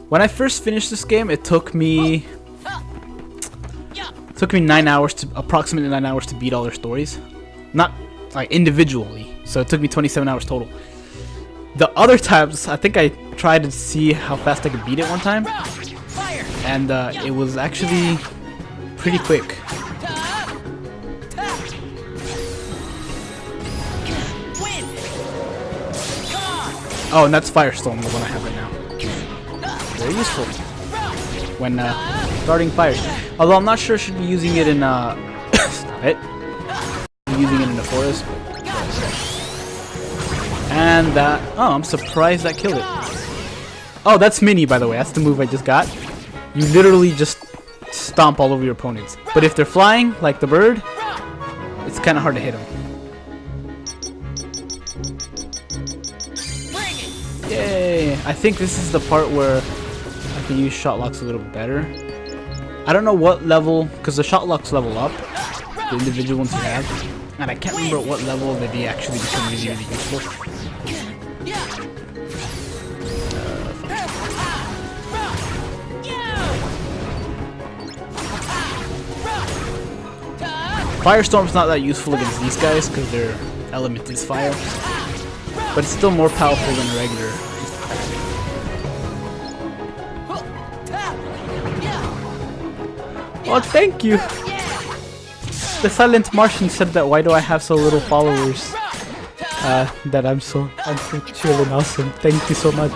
When I first finished this game, it took me approximately 9 hours to beat all their stories. Not like individually, so it took me 27 hours total. The other times, I think I tried to see how fast I could beat it one time, and it was actually pretty quick. Oh, and that's Firestorm, the one I have right now. Very useful when starting fires. Although I'm not sure I should be using it in stop it. I'm using it in the forest. And that, oh, I'm surprised that killed it. Oh, that's Mini, by the way. That's the move I just got. You literally just stomp all over your opponents. But if they're flying, like the bird, it's kind of hard to hit them. Yay! I think this is the part where I can use shot locks a little bit better. I don't know what level, because the shot locks level up, the individual ones you have, and I can't remember at what level they actually become really, really useful. Firestorm's not that useful against these guys because their element is fire, but it's still more powerful than regular. Oh, thank you! The Silent Martian said that why do I have so little followers? That I'm so chill and awesome. Thank you so much.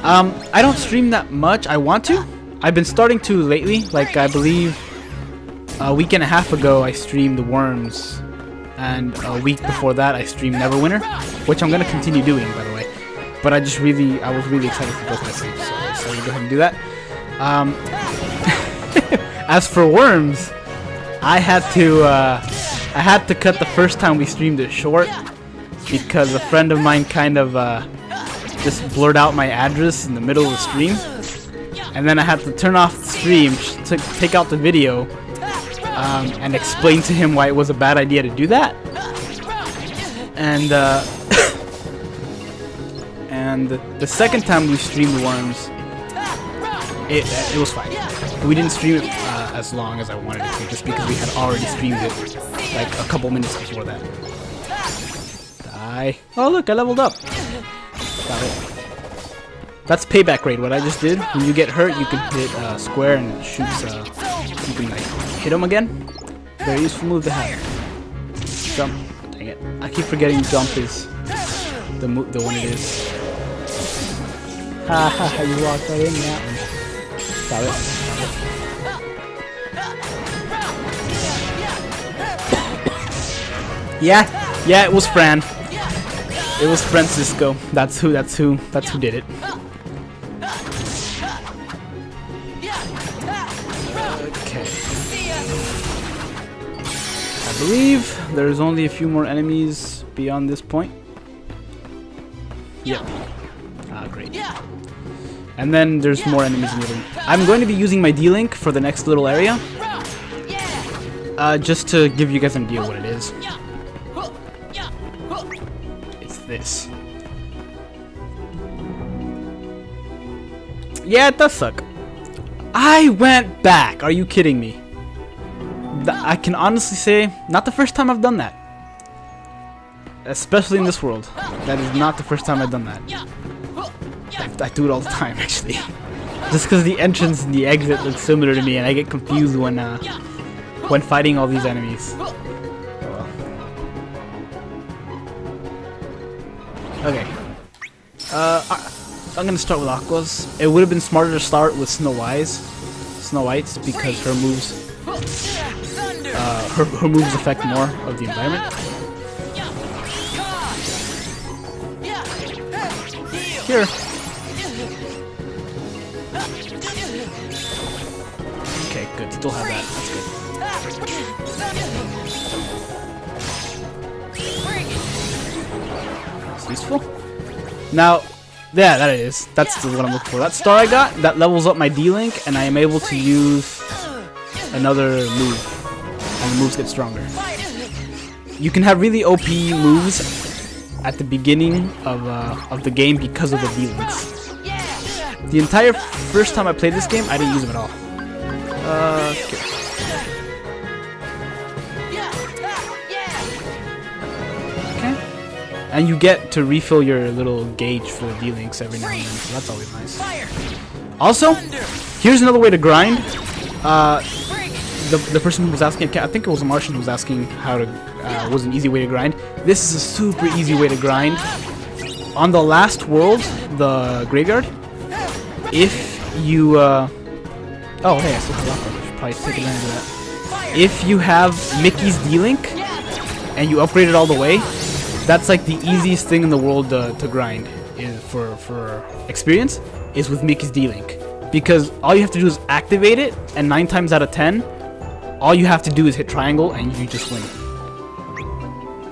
I don't stream that much. I want to. I've been starting to lately. Like, I believe a week and a half ago I streamed The Worms, and a week before that I streamed Neverwinter, which I'm gonna continue doing, by the way. But I was really excited for both my streams, so we'll go ahead and do that. As for Worms, I had to cut the first time we streamed it short because a friend of mine kind of just blurred out my address in the middle of the stream, and then I had to turn off the stream, take out the video, and explain to him why it was a bad idea to do that. And and the second time we streamed Worms, it was fine. We didn't stream it as long as I wanted it to, just because we had already streamed it like a couple minutes before that. Die. Oh look, I leveled up. Got it. That's payback raid, what I just did. When you get hurt, you can hit square and it shoots, you can like hit them again. Very useful move to have. Jump. Dang it. I keep forgetting jump is the one it is. Ha you walked right in that one. Got it. Yeah, it was Fran. It was Francisco. That's who did it. Okay. I believe there's only a few more enemies beyond this point. Yep. Ah, great. And then there's more enemies in the room. I'm going to be using my D-Link for the next little area. Just to give you guys an idea what it is. It's this. Yeah, it does suck. I went back. Are you kidding me? I can honestly say, not the first time I've done that. Especially in this world. That is not the first time I've done that. I do it all the time, actually. Just because the entrance and the exit look similar to me, and I get confused when fighting all these enemies. Oh well. Okay. I'm gonna start with Aqua's. It would have been smarter to start with Snow White's, because her moves, her moves affect more of the environment. Here. Okay, good. Still have that. That's good. It's useful. Now, yeah, that it is. That's what I'm looking for. That star I got, that levels up my D-Link, and I am able to use another move. And the moves get stronger. You can have really OP moves at the beginning of the game because of the D-Links. The entire first time I played this game, I didn't use them at all. Okay. Okay. And you get to refill your little gauge for the D-Links every now and then, so that's always nice. Also, here's another way to grind. The person who was asking, I think it was a Martian who was asking how to was an easy way to grind. This is a super easy way to grind. On the last world, the graveyard, if you oh hey, I still have Aqua. Should probably take advantage of that. If you have Mickey's D-Link and you upgrade it all the way, that's like the easiest thing in the world to grind for experience is with Mickey's D-Link, because all you have to do is activate it, and 9 times out of 10, all you have to do is hit triangle and you just win.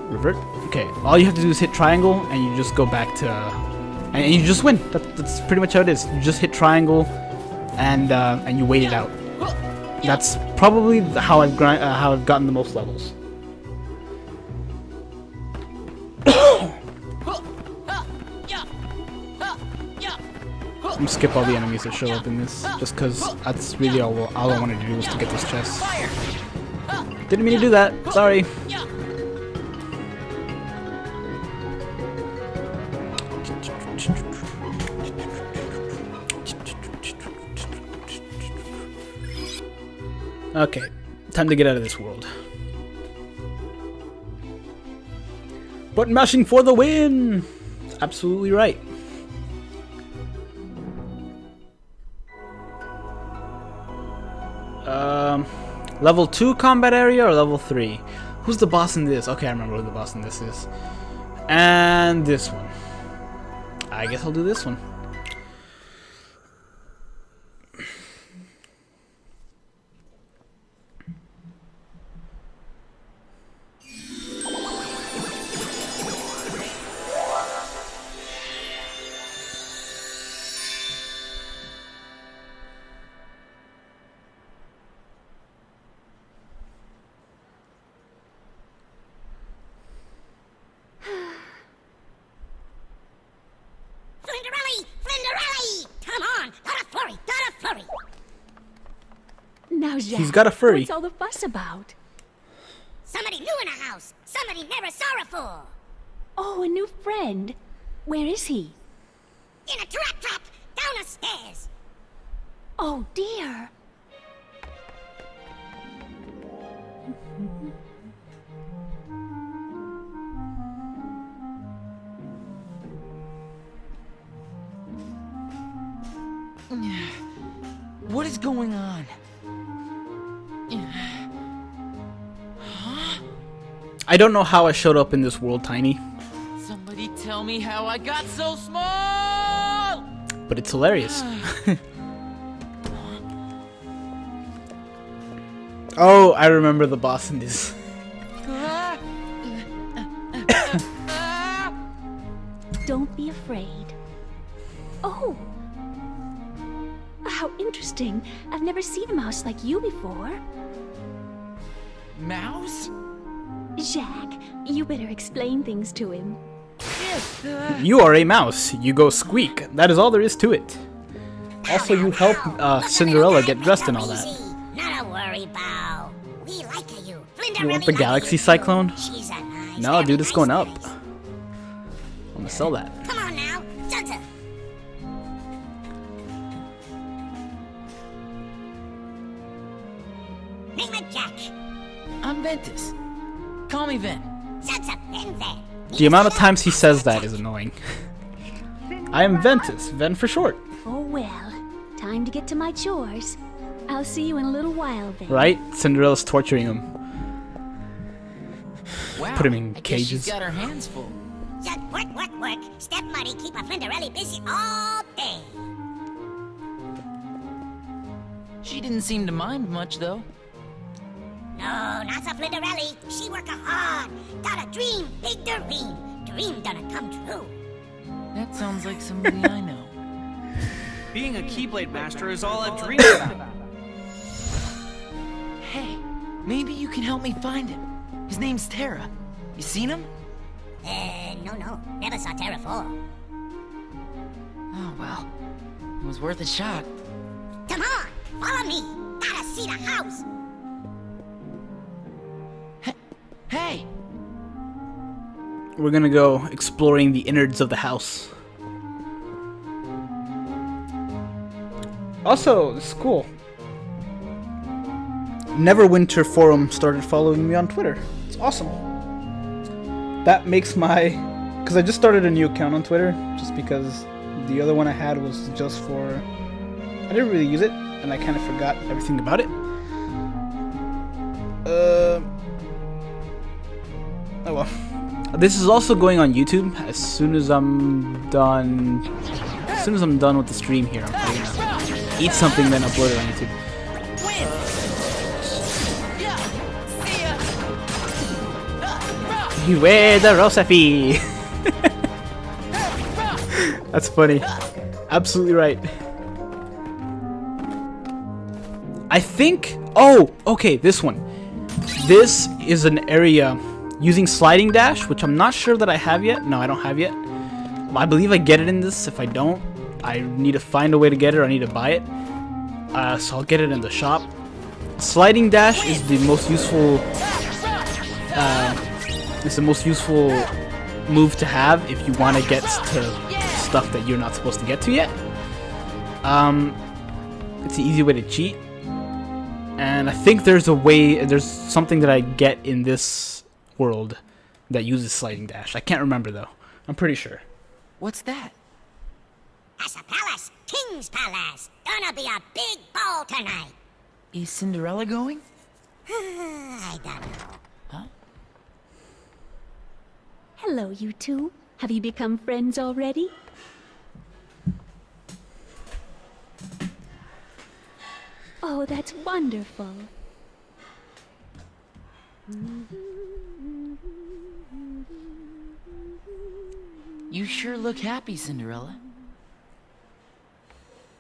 Revert. Okay, all you have to do is hit triangle and you just go back to, and you just win. That's pretty much how it is. You just hit triangle, and you wait it out. That's probably how I've gotten the most levels. I'm gonna skip all the enemies that show up in this, just because that's really all I wanted to do was to get this chest. Didn't mean to do that. Sorry. Okay, time to get out of this world. Button mashing for the win! Absolutely right. Level 2 combat area or level 3? Who's the boss in this? Okay, I remember who the boss in this is. And this one. I guess I'll do this one. Now, Jack, he's got a furry. What's all the fuss about? Somebody new in a house. Somebody never saw before. Oh, a new friend. Where is he? In a trap down the stairs. Oh, dear. What is going on? I don't know how I showed up in this world, Tiny. Somebody tell me how I got so small! But it's hilarious. Oh, I remember the boss in this. Don't be afraid. Oh, How interesting. I've never seen a mouse like you before. Mouse? Jack, you better explain things to him. You are a mouse. You go squeak. That is all there is to it. Also, you help Cinderella get dressed and all that. Not a worry, Bow. We like you. You want the Galaxy Cyclone? No, dude, it's going up. I'm gonna sell that. Come on now, Delta. Name it Jack. I'm Ventus. Call me Ven. The amount of times he says that is annoying. I am Ventus, Ven for short. Oh well, time to get to my chores. I'll see you in a little while then. Right? Cinderella's torturing him. Wow, Put him in I guess cages. she's got her hands full. Just work. Step Muddy keep a Flinderelli busy all day. She didn't seem to mind much, though. No, not so Flinderelli. She work hard. Got a dream, big dream. Dream done come true. That sounds like somebody I know. Being a Keyblade Master is all I've dreamed about. Hey, maybe you can help me find him. His name's Terra. You seen him? No. Never saw Terra before. Oh, well. It was worth a shot. Come on, follow me. Gotta see the house. Hey! We're gonna go exploring the innards of the house. Also, it's cool. Neverwinter Forum started following me on Twitter. It's awesome. That makes my... Because I just started a new account on Twitter, just because the other one I had was just for... I didn't really use it, and I kind of forgot everything about it. Oh well. This is also going on YouTube. As soon as I'm done with the stream here, I'm gonna eat something, then upload it on YouTube. Beware the Rosafi! That's funny. Absolutely right. I think... Oh! Okay, this one. This is an area using sliding dash, which I'm not sure that I have yet. No, I don't have yet. I believe I get it in this. If I don't, I need to find a way to get it, or I need to buy it. So I'll get it in the shop. Sliding dash is the most useful... it's the most useful move to have if you want to get to stuff that you're not supposed to get to yet. It's an easy way to cheat. And I think there's something that I get in this world that uses sliding dash. I can't remember though. I'm pretty sure. What's that? That's a palace, King's Palace. Gonna be a big ball tonight. Is Cinderella going? I don't know. Huh? Hello, you two. Have you become friends already? Oh, that's wonderful. You sure look happy, Cinderella.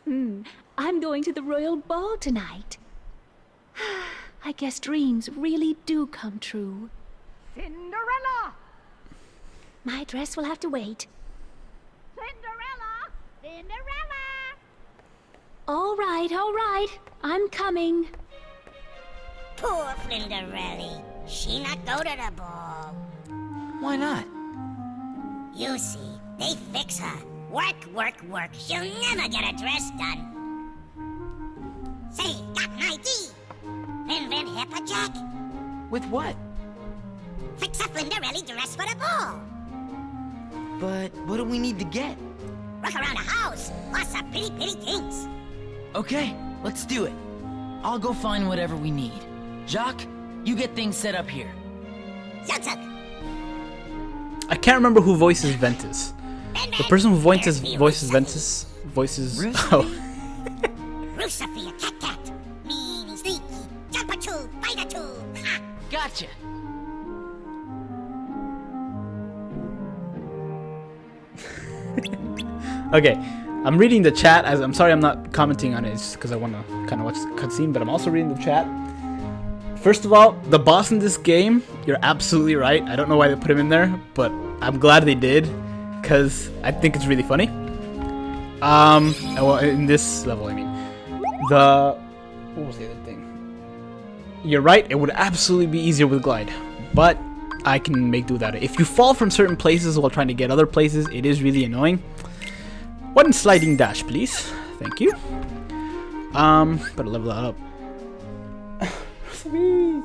I'm going to the royal ball tonight. I guess dreams really do come true. Cinderella! My dress will have to wait. Cinderella! Cinderella! All right. I'm coming. Poor Flinderelli. She not go to the ball. Why not? You see, they fix her. Work. She'll never get a dress done. Say, got an idea. Invent Hipperjack. With what? Fix a Flinderelli dress for the ball. But what do we need to get? Look around the house. Lots of pretty things. Okay, let's do it. I'll go find whatever we need. Jacques, you get things set up here. Zutzuk. I can't remember who voices Ventus. The person who voices Ventus voices... Oh. Roosafia, cat. Meanie, sneaky. Jump-a-choo, bite-a-choo. Gotcha. Okay, I'm reading the chat. As I'm sorry I'm not commenting on it. It's just because I want to kind of watch the cutscene. But I'm also reading the chat. First of all, the boss in this game, you're absolutely right. I don't know why they put him in there, but I'm glad they did, because I think it's really funny. Well, in this level, I mean. What was the other thing? You're right, it would absolutely be easier with glide, but I can make do without it. If you fall from certain places while trying to get other places, it is really annoying. One sliding dash, please. Thank you. Better level that up. Sweet.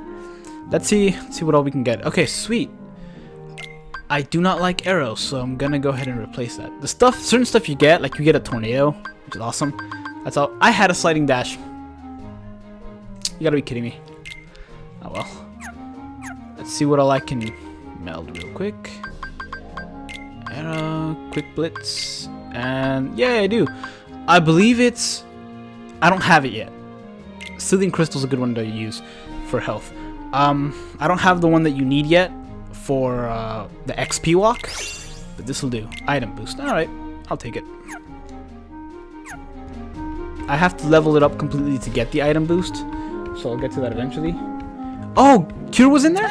Let's see what all we can get. Okay, sweet. I do not like arrows, so I'm gonna go ahead and replace that. Certain stuff you get, like you get a tornado, which is awesome. That's all. I had a sliding dash. You gotta be kidding me. Oh well. Let's see what all I can meld real quick. Arrow, quick blitz, and yeah, I do. I believe it's. I don't have it yet. Soothing Crystal's a good one to use for health. I don't have the one that you need yet for the XP walk, but this will do. Item boost. Alright, I'll take it. I have to level it up completely to get the item boost, so I'll get to that eventually. Oh, Cure was in there?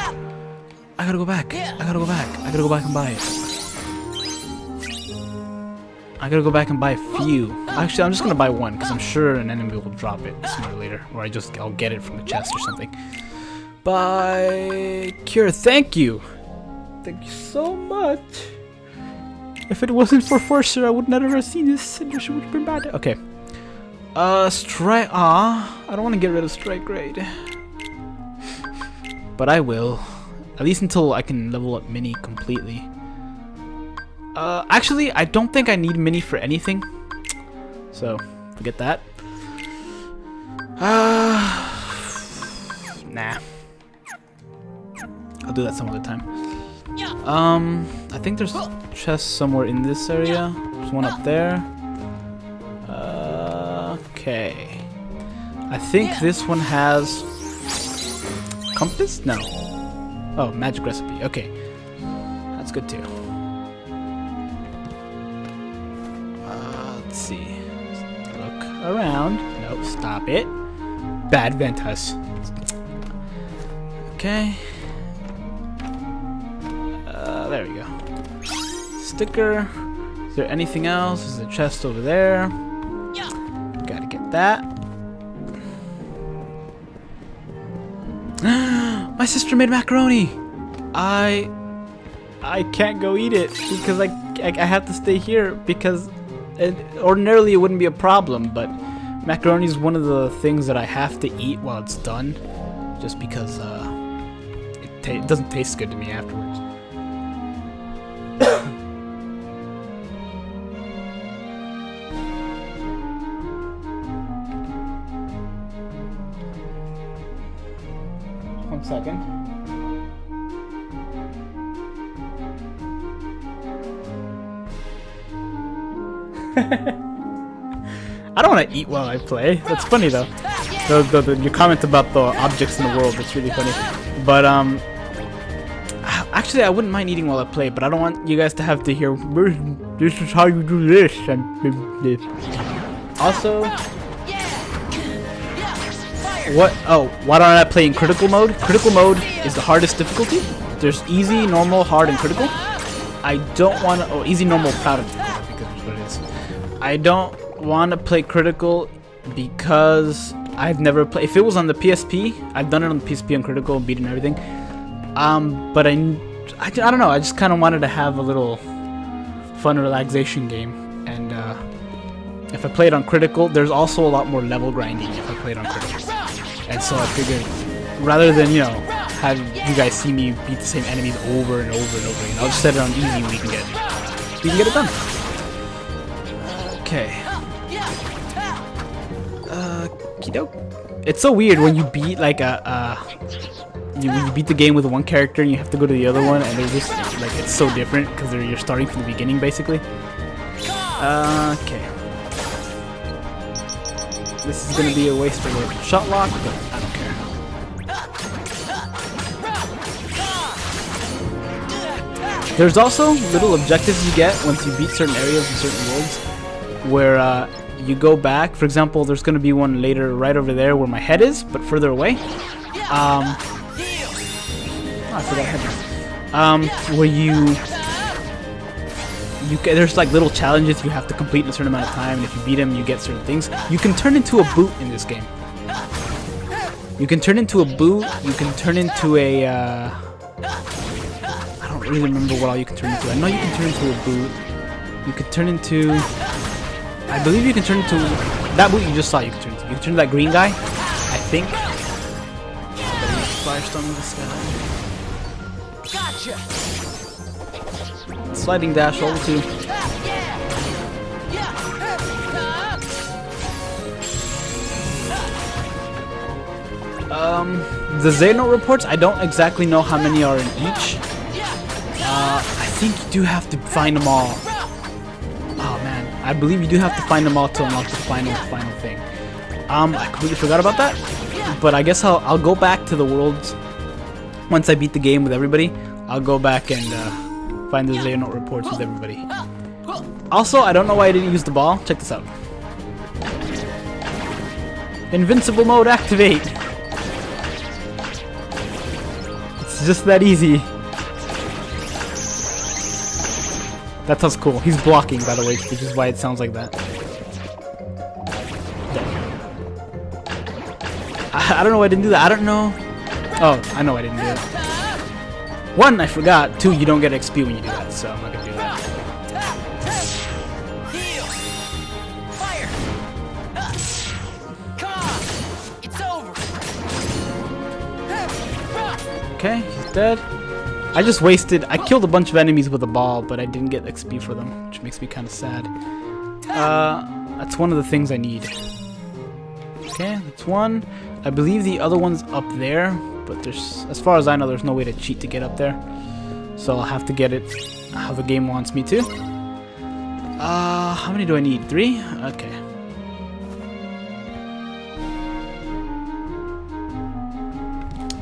I gotta go back. I gotta go back. I gotta go back and buy it. I gotta go back and buy a few. Actually, I'm just gonna buy one because I'm sure an enemy will drop it sooner or later, or I'll get it from the chest or something. Buy Cure. Thank you. Thank you so much. If it wasn't for Forcer, I would never have seen this situation would have been bad. Okay. Strike. I don't want to get rid of Strike Raid, but I will. At least until I can level up Mini completely. Actually, I don't think I need Mini for anything, so forget that. Nah. I'll do that some other time. I think there's chests somewhere in this area. There's one up there. Okay. I think this one has compass? No. Oh, magic recipe. Okay. That's good too. Let's see. Look around. No, stop it. Bad Ventus. Okay. There we go. Sticker. Is there anything else? There's a chest over there. Gotta get that. My sister made macaroni. I can't go eat it because I have to stay here because ordinarily it wouldn't be a problem, but macaroni is one of the things that I have to eat while it's done, just because it doesn't taste good to me afterwards. One second. I don't want to eat while I play. That's funny though. Your comment about the objects in the world, that's really funny. But actually I wouldn't mind eating while I play, but I don't want you guys to have to hear this is how you do this and this. Also, why don't I play in critical mode? Critical mode is the hardest difficulty. There's easy, normal, hard, and critical. I don't want to. Easy, normal, proud of I think that's what it is. I don't want to play critical because I've never played. If it was on the PSP, I've done it on the PSP on critical, beaten everything. But I don't know. I just kind of wanted to have a little fun relaxation game, and if I play it on critical, there's also a lot more level grinding if I play it on critical. And so I figured, rather than have you guys see me beat the same enemies over and over and over again, I'll just set it on easy and we can get it done. Okay. It's so weird when you beat like when you beat the game with one character and you have to go to the other one, and they're just like it's so different because you're starting from the beginning basically. Okay. This is gonna be a waste of a shot lock, but I don't care. There's also little objectives you get once you beat certain areas and certain worlds. where you go back. For example, there's gonna be one later right over there where my head is, but further away. Oh, I forgot I had this. Where there's like little challenges you have to complete in a certain amount of time, and if you beat them, you get certain things. You can turn into a boot in this game. You can turn into a boot. You can turn into a. I don't really remember what all you can turn into. I know you can turn into a boot. You could turn into. I believe you can turn into that boot you just saw. You can turn into. You can turn to that green guy. I think. Firestone in the sky. Gotcha. Sliding dash over to. The Xehanort reports, I don't exactly know how many are in each. I think you do have to find them all. Oh man, I believe you do have to find them all to unlock the final thing. I completely forgot about that. But I guess I'll go back to the worlds once I beat the game with everybody. I'll go back and find the Xehanort reports with everybody. Also, I don't know why I didn't use the ball. Check this out. Invincible mode activate. It's just that easy. That sounds cool. He's blocking, by the way, which is why it sounds like that. I don't know why I didn't do that. I don't know. Oh, I know I didn't do it. 1, I forgot. 2, you don't get XP when you do that, so I'm not gonna do that. Fire! Come on! It's over! Okay, he's dead. I just wasted. I killed a bunch of enemies with a ball, but I didn't get XP for them, which makes me kind of sad. That's one of the things I need. Okay, that's one. I believe the other one's up there, but there's, as far as I know, there's no way to cheat to get up there. So I'll have to get it how the game wants me to. How many do I need? 3? Okay.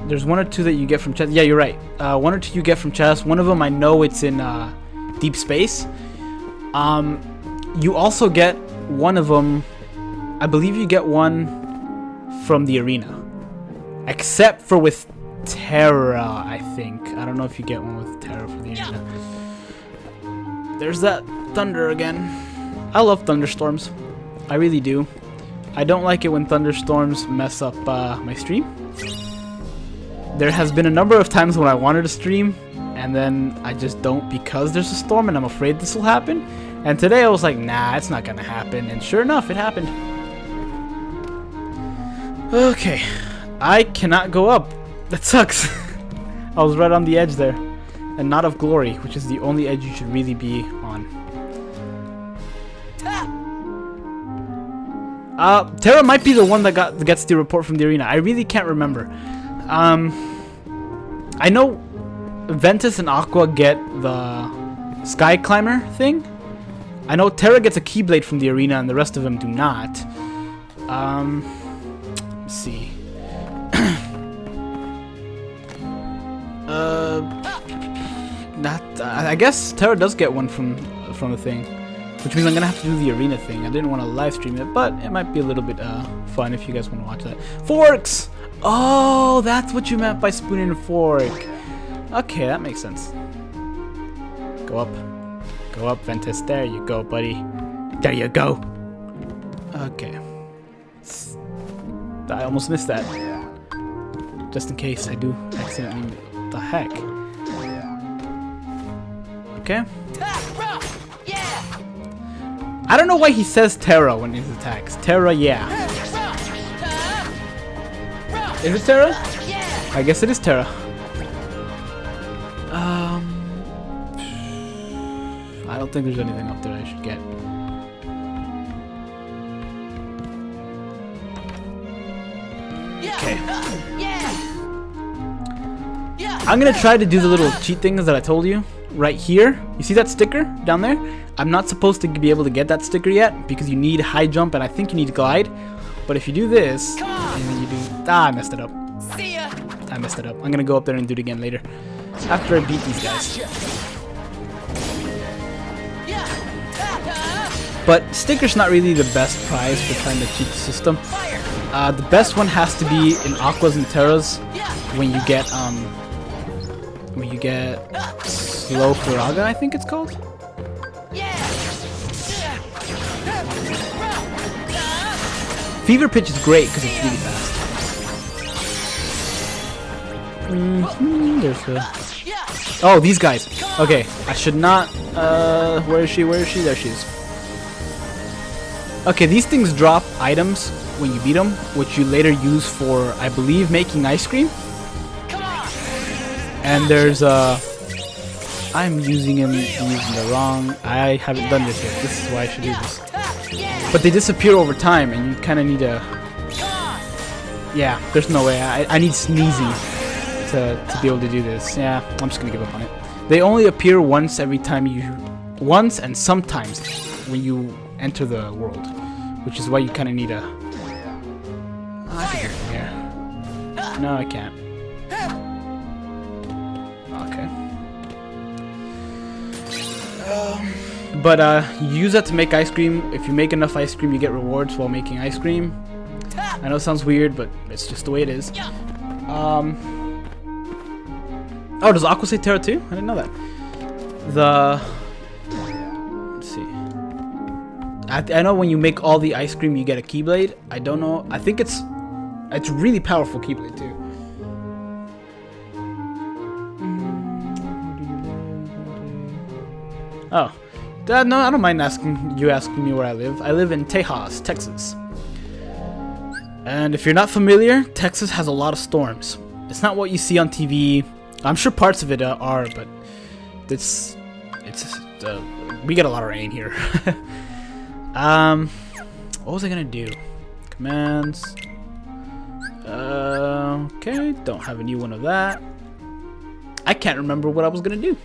There's 1 or 2 that you get from chest. Yeah, you're right. 1 or 2 you get from chest. One of them I know it's in deep space. You also get one of them. I believe you get one from the arena, except for with Terra. I think. I don't know if you get one with Terra for the arena. There's that thunder again. I love thunderstorms. I really do. I don't like it when thunderstorms mess up my stream. There has been a number of times when I wanted to stream, and then I just don't because there's a storm and I'm afraid this will happen. And today I was like, nah, it's not gonna happen. And sure enough, it happened. Okay. I cannot go up. That sucks. I was right on the edge there. And not of glory, which is the only edge you should really be on. Terra might be the one that gets the report from the arena. I really can't remember. I know Ventus and Aqua get the Sky Climber thing. I know Terra gets a Keyblade from the arena and the rest of them do not. Let's see. I guess Terra does get one from the thing. Which means I'm gonna have to do the arena thing. I didn't want to live stream it, but it might be a little bit fun if you guys want to watch that. Forks! Oh, that's what you meant by spoon and fork. Okay, that makes sense. Go up. Go up, Ventus. There you go, buddy. There you go. Okay. I almost missed that. Just in case I do accidentally. What the heck? Okay. I don't know why he says Terra when he attacks. Terra, yeah. Is it Terra? I guess it is Terra. I don't think there's anything up there I should get. Okay. I'm gonna try to do the little cheat things that I told you right here. You see that sticker down there? I'm not supposed to be able to get that sticker yet because you need high jump and I think you need glide. But if you do this, and then you do... I messed it up. I messed it up. I'm gonna go up there and do it again later. After I beat these guys. But Stinker's not really the best prize for trying to cheat the system. The best one has to be in Aquas and Terras when you get Slow Firaga, I think it's called. Fever Pitch is great because it's really fast. There's the... Oh, these guys. Okay, I should not... where is she? Where is she? There she is. Okay, these things drop items when you beat them, which you later use for, I believe, making ice cream. And there's I'm using the wrong... I haven't done this yet. This is why I should do this. But they disappear over time, and you kind of need to... Yeah, there's no way. I need sneezing to be able to do this. Yeah, I'm just gonna give up on it. They only appear once every time you... Once and sometimes when you enter the world. Which is why you kind of need a... Oh, I can get from here. No, I can't. Okay. But you use that to make ice cream. If you make enough ice cream, you get rewards while making ice cream. I know it sounds weird, but it's just the way it is. Oh, does Aqua say Terra too? I didn't know that. Let's see. I know when you make all the ice cream, you get a Keyblade. I don't know. I think it's really powerful Keyblade too. Oh. No, I don't mind asking me where I live. I live in Tejas, Texas. And if you're not familiar, Texas has a lot of storms. It's not what you see on TV. I'm sure parts of it are, but we get a lot of rain here. What was I gonna do? Commands. Okay, don't have a new one of that. I can't remember what I was gonna do.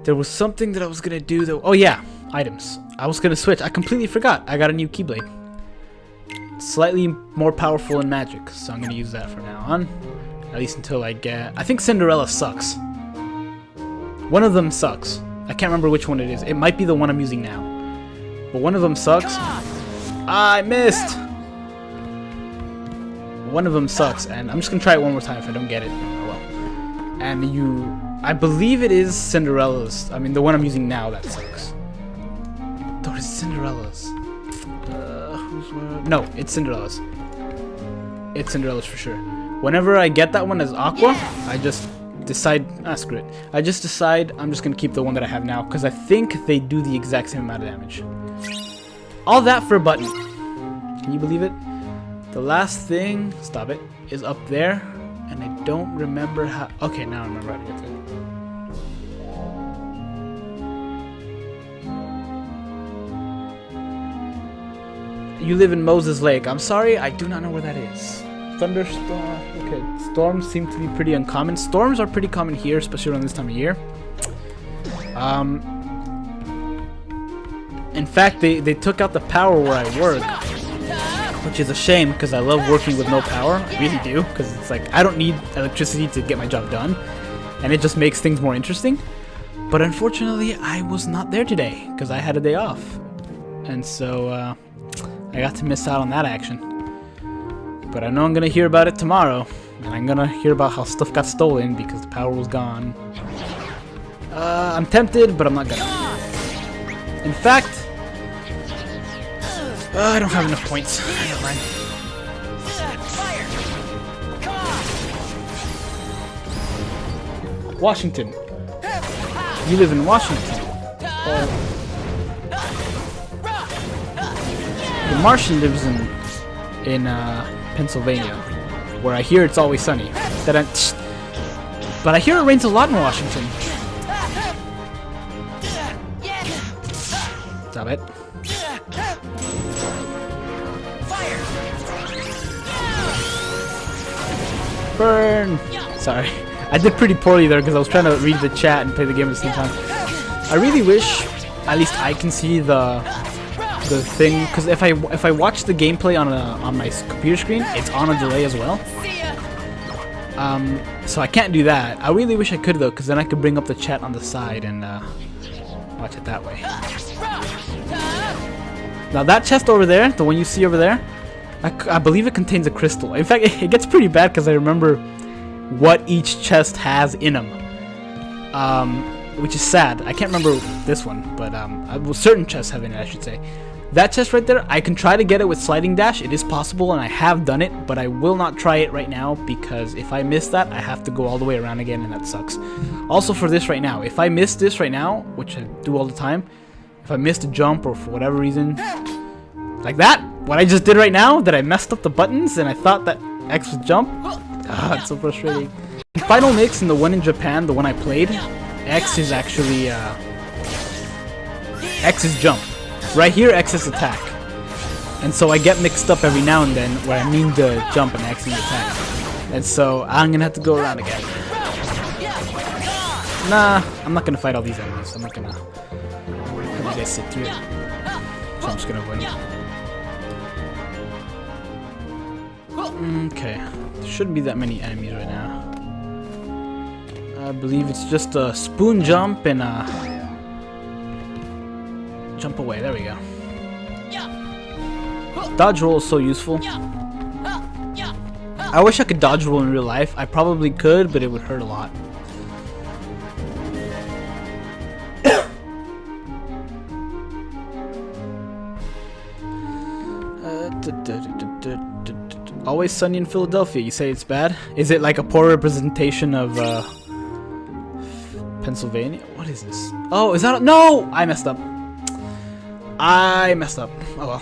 There was something that I was gonna do though. Oh yeah, items. I was gonna switch. I completely forgot. I got a new Keyblade. Slightly more powerful in magic, so I'm gonna use that from now on. At least until I get... I think Cinderella sucks. One of them sucks. I can't remember which one it is. It might be the one I'm using now. But one of them sucks. I missed! One of them sucks, and I'm just gonna try it one more time. If I don't get it, oh well. And you... I believe it is Cinderella's. I mean, the one I'm using now that sucks. Or is it Cinderella's? No, it's Cinderella's. It's Cinderella's for sure. Whenever I get that one as Aqua, I just decide... screw it. I just decide I'm just going to keep the one that I have now, because I think they do the exact same amount of damage. All that for a button. Can you believe it? The last thing... Stop it. Is up there. And I don't remember how... Okay, now I remember how to get there. You live in Moses Lake. I'm sorry, I do not know where that is. Thunderstorm. Okay, storms seem to be pretty uncommon. Storms are pretty common here, especially around this time of year. In fact, they took out the power where I work, which is a shame because I love working with no power. I really do, because it's like I don't need electricity to get my job done, and it just makes things more interesting. But unfortunately, I was not there today because I had a day off, and so I got to miss out on that action. But I know I'm gonna hear about it tomorrow, and I'm gonna hear about how stuff got stolen because the power was gone. I'm tempted, but I'm not gonna. In fact, I don't have enough points. Never mind. Washington. You live in Washington. The Martian lives in Pennsylvania, where I hear it's always sunny. But I hear it rains a lot in Washington. Stop it. Burn! Sorry. I did pretty poorly there because I was trying to read the chat and play the game at the same time. I really wish at least I can see the thing, because if I watch the gameplay on my computer screen, it's on a delay as well. So I can't do that. I really wish I could though, because then I could bring up the chat on the side and watch it that way. Now that chest over there, the one you see over there, I believe it contains a crystal. In fact, it gets pretty bad because I remember what each chest has in them. Which is sad. I can't remember this one, but well, certain chests have in it, I should say. That chest right there, I can try to get it with sliding dash. It is possible, and I have done it, but I will not try it right now because if I miss that, I have to go all the way around again, and that sucks. Also for this right now, if I miss this right now, which I do all the time, if I missed a jump or for whatever reason, like that, what I just did right now, that I messed up the buttons and I thought that X was jump. Ah, it's so frustrating. In Final Mix, in the one in Japan, the one I played, X is actually X is jump. Right here, X is attack. And so I get mixed up every now and then where I mean to jump and X is attack. And so I'm gonna have to go around again. Nah, I'm not gonna fight all these enemies. I'm not gonna have you guys sit through it. So I'm just gonna avoid it. Okay, there shouldn't be that many enemies right now. I believe it's just a spoon jump and a jump away. There we go. Dodge roll is so useful. I wish I could dodge roll in real life. I probably could, but it would hurt a lot. Always Sunny in Philadelphia. You say it's bad? Is it like a poor representation of Pennsylvania? What is this? Oh, is that no? I messed up. Oh well,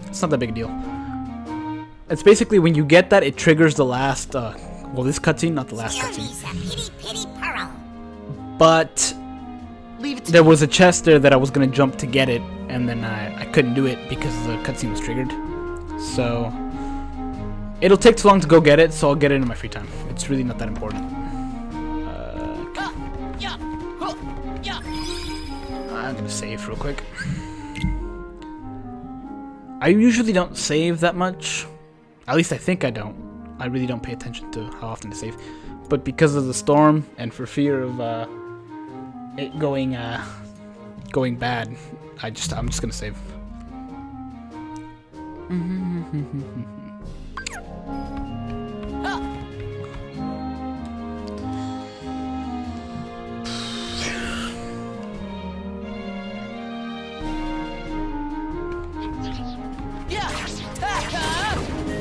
it's not that big a deal. It's basically when you get that, it triggers the last well, this cutscene, not the last cutscene. But there was a chest there that I was gonna jump to get it, and then I couldn't do it because the cutscene was triggered. So it'll take too long to go get it, so I'll get it in my free time. It's really not that important. I'm gonna save real quick. I usually don't save that much. At least I think I don't. I really don't pay attention to how often to save. But because of the storm and for fear of it going bad, I'm just gonna save.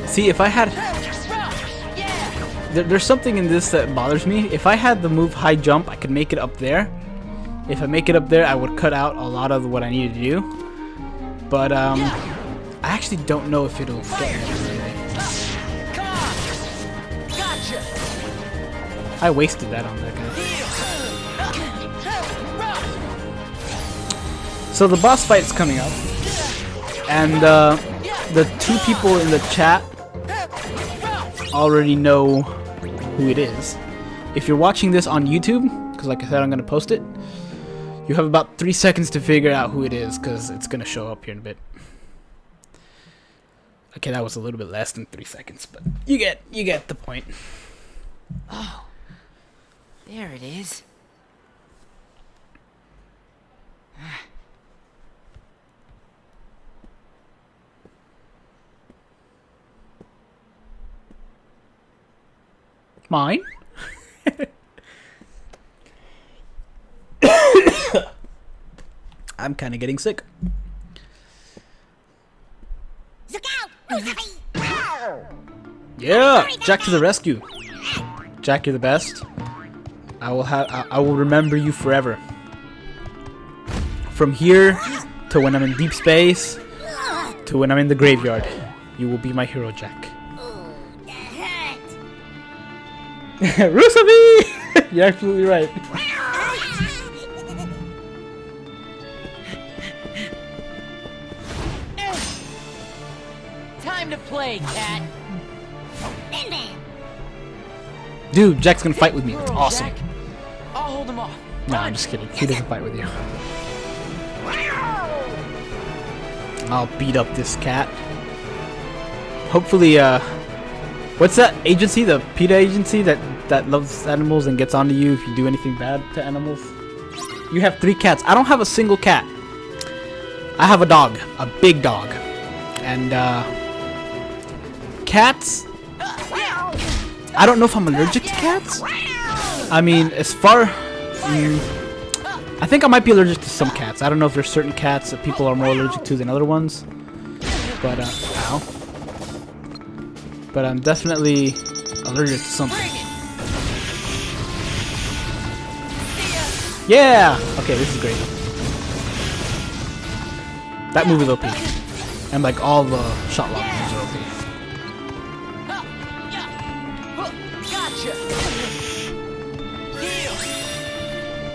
See, if I had... There's something in this that bothers me. If I had the move high jump, I could make it up there. If I make it up there, I would cut out a lot of what I needed to do. But, I actually don't know if it'll get me. I wasted that on that guy. So the boss fight's coming up. And, the two people in the chat already know who it is. If you're watching this on YouTube, because like I said, I'm going to post it, you have about 3 seconds to figure out who it is, because it's going to show up here in a bit. Okay, that was a little bit less than 3 seconds, but you get the point. Oh, there it is. Mine? I'm kind of getting sick. Yeah, Jack to the rescue. Jack, you're the best. I will remember you forever. From here to when I'm in deep space to when I'm in the graveyard, you will be my hero, Jack. Rusavi! You're absolutely right. Time to play, cat. Dude, Jack's gonna fight with me. It's awesome. Jack. I'll hold him off. No, I'm just kidding. He doesn't fight with you. I'll beat up this cat. Hopefully, What's that agency? The PETA agency that loves animals and gets onto you if you do anything bad to animals? You have 3 cats. I don't have a single cat. I have a dog, a big dog, and cats. I don't know if I'm allergic to cats. I mean, as far, I think I might be allergic to some cats. I don't know if there's certain cats that people are more allergic to than other ones. But ow. But I'm definitely allergic to something. Yeah. Okay, this is great. That move is OP. And like all the shot lock moves are OP.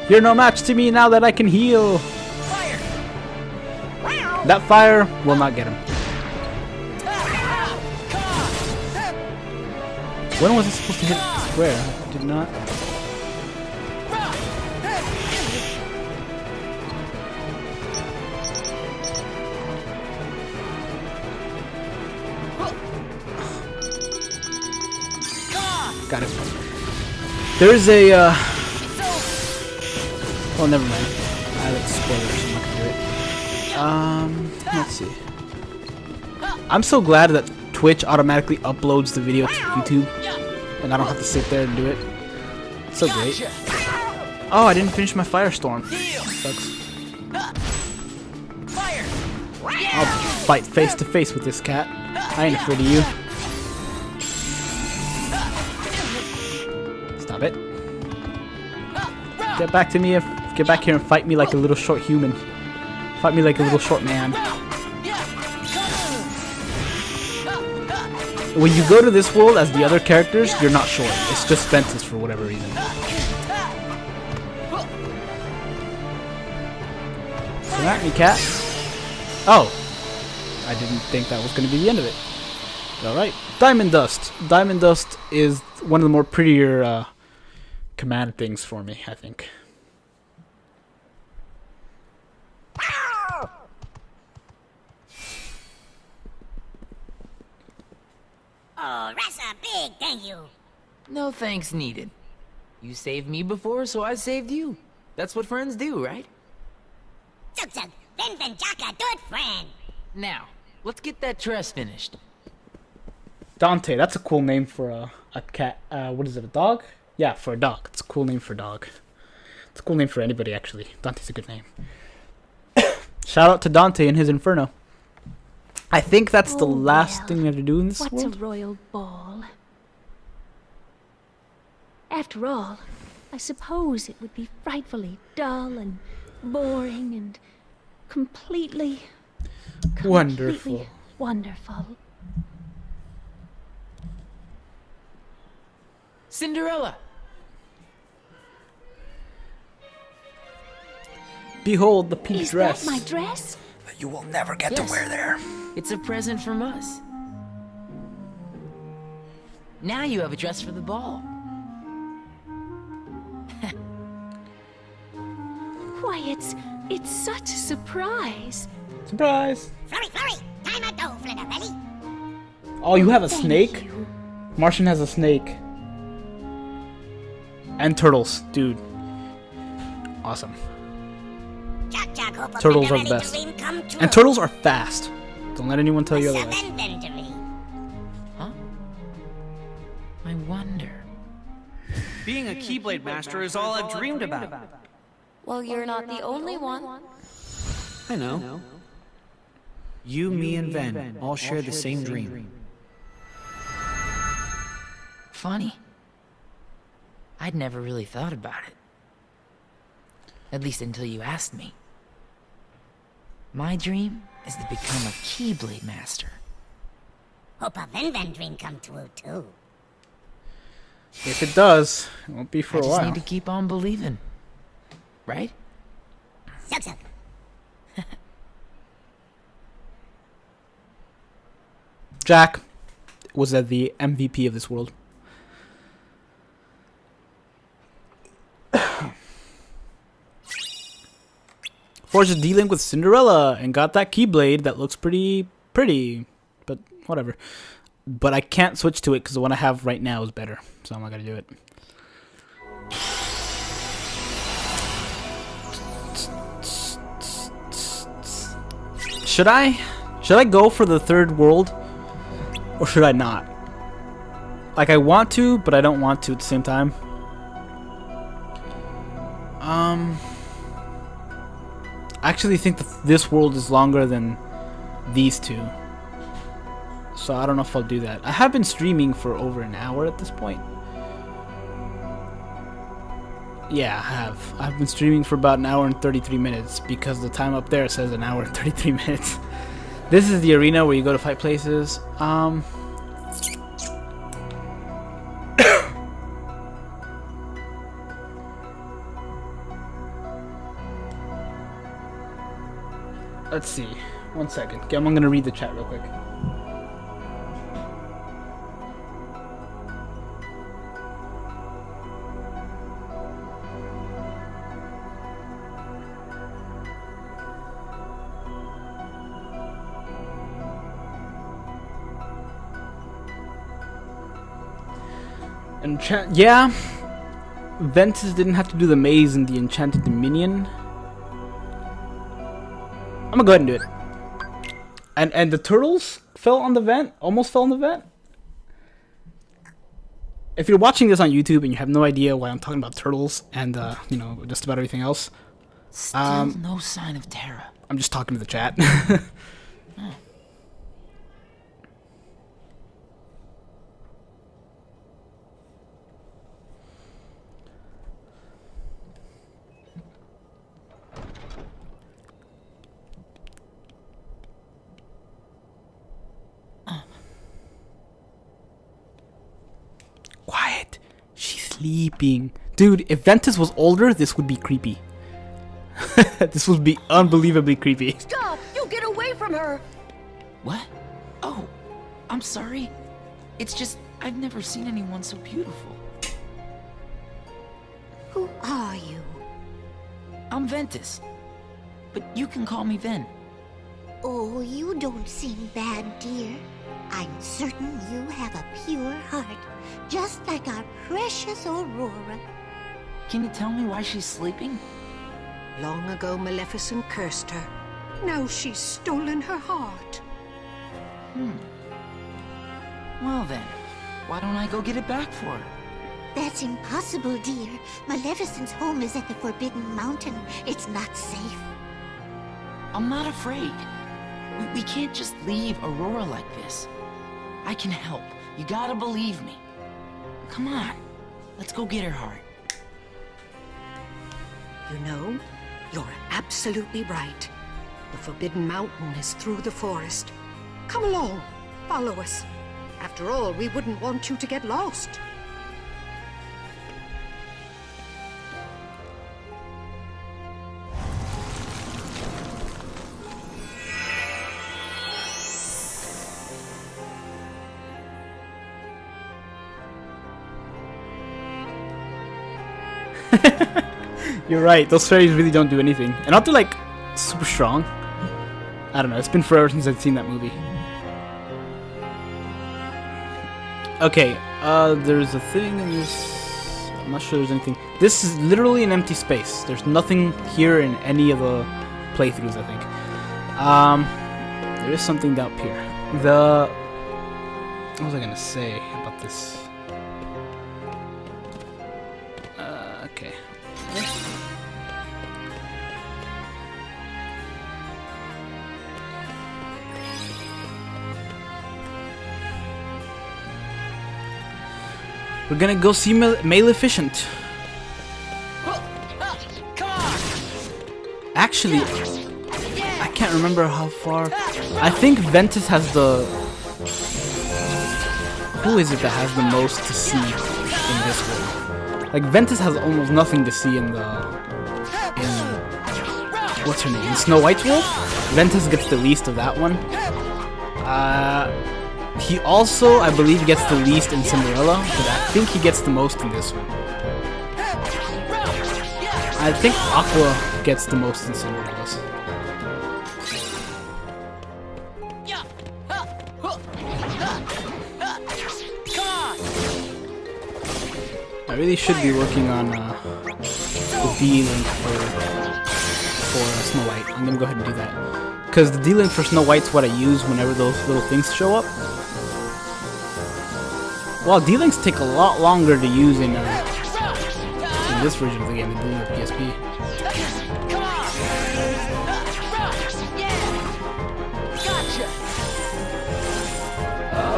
You're no match to me now that I can heal. That fire will not get him. When was it supposed to hit square? It did not. Got it. There's a oh, never mind. That's spoilers. I'm not gonna do it. Let's see. I'm so glad that Twitch automatically uploads the video to YouTube, and I don't have to sit there and do it. It's so great. Oh, I didn't finish my firestorm. Sucks. I'll fight face to face with this cat. I ain't afraid of you. Stop it. Get back to me. Get back here and fight me like a little short human. Fight me like a little short man. When you go to this world as the other characters, you're not short. It's just Ventus for whatever reason. Come at me, cat. Oh. I didn't think that was going to be the end of it. Alright. Diamond Dust. Diamond Dust is one of the more prettier command things for me, I think. Oh, that's a big thank you. No thanks needed. You saved me before, so I saved you. That's what friends do, right? Zug, Ven Jaka, good friend. Now, let's get that dress finished. Dante, that's a cool name for a cat. What is it, a dog? Yeah, for a dog. It's a cool name for a dog. It's a cool name for anybody, actually. Dante's a good name. Shout out to Dante and his Inferno. I think that's the last thing we have to do in this What's world. a royal ball? After all, I suppose it would be frightfully dull and boring and completely Wonderful. Wonderful. Cinderella! Behold the pink Is dress. that my dress? That you will never get to wear there. It's a present from us. Now you have a dress for the ball. Why, it's such a surprise. Surprise! Flurry, time a dough, Flitterbelly. Oh, you have a snake? Martian has a snake. And turtles, dude. Awesome. Turtles are the best. And turtles are fast. Don't let anyone tell you otherwise. Huh? I wonder. Being a Keyblade Master is all I've dreamed about. Well, you're not the only one. I know. You, me, and Ven all share the same dream. Funny. I'd never really thought about it. At least until you asked me. My dream is to become a Keyblade Master. Hope a Ven dream come true, too. If it does, it won't be for I a just while. need to keep on believing. Right? Zug. Jack was the MVP of this world. Forged a D-Link with Cinderella and got that Keyblade that looks pretty, but whatever. but I can't switch to it because the one I have right now is better. So I'm not gonna do it. Should I go for the third world, or should I not? Like, I want to, but I don't want to at the same time. I actually think that this world is longer than these two. So I don't know if I'll do that. I have been streaming for over an hour at this point. Yeah, I have. I've been streaming for about an hour and 33 minutes because the time up there says an hour and 33 minutes. This is the arena where you go to fight places. Let's see. 1 second. Okay, I'm gonna read the chat real quick. And yeah, Ventus didn't have to do the maze in the Enchanted Dominion. I'm gonna go ahead and do it. And the turtles fell on the vent, almost fell on the vent. If you're watching this on YouTube and you have no idea why I'm talking about turtles and you know, just about everything else, Still no sign of Terra. I'm just talking to the chat. Oh. Quiet. She's sleeping. Dude, if Ventus was older, this would be creepy. This would be unbelievably creepy. Stop! You get away from her! What? Oh, I'm sorry. It's just, I've never seen anyone so beautiful. Who are you? I'm Ventus. But you can call me Ven. Oh, you don't seem bad, dear. I'm certain you have a pure heart, just like our precious Aurora. Can you tell me why she's sleeping? Long ago, Maleficent cursed her. Now she's stolen her heart. Well then, why don't I go get it back for her? That's impossible, dear. Maleficent's home is at the Forbidden Mountain. It's not safe. I'm not afraid. We can't just leave Aurora like this. I can help. You gotta believe me. Come on. Let's go get her heart. You know, you're absolutely right. The Forbidden Mountain is through the forest. Come along. Follow us. After all, we wouldn't want you to get lost. You're right, those fairies really don't do anything. And not they're like super strong. I don't know, it's been forever since I've seen that movie. Okay, there's a thing in this. I'm not sure there's anything. This is literally an empty space. There's nothing here in any of the playthroughs, I think. There is something up here. What was I gonna say about this? Okay. We're gonna go see Maleficent. Actually, I can't remember how far. I think Ventus has the... Who is it that has the most to see in this world? Like, Ventus has almost nothing to see in the... what's her name? In Snow White's world? Ventus gets the least of that one. He also, I believe, gets the least in Cinderella, but I think he gets the most in this one. I think Aqua gets the most in Cinderella's. I really should be working on the D-Link for Snow White. I'm gonna go ahead and do that. Because the D-Link for Snow White's what I use whenever those little things show up. Well, D-Links take a lot longer to use in this version of the game than doing the PSP.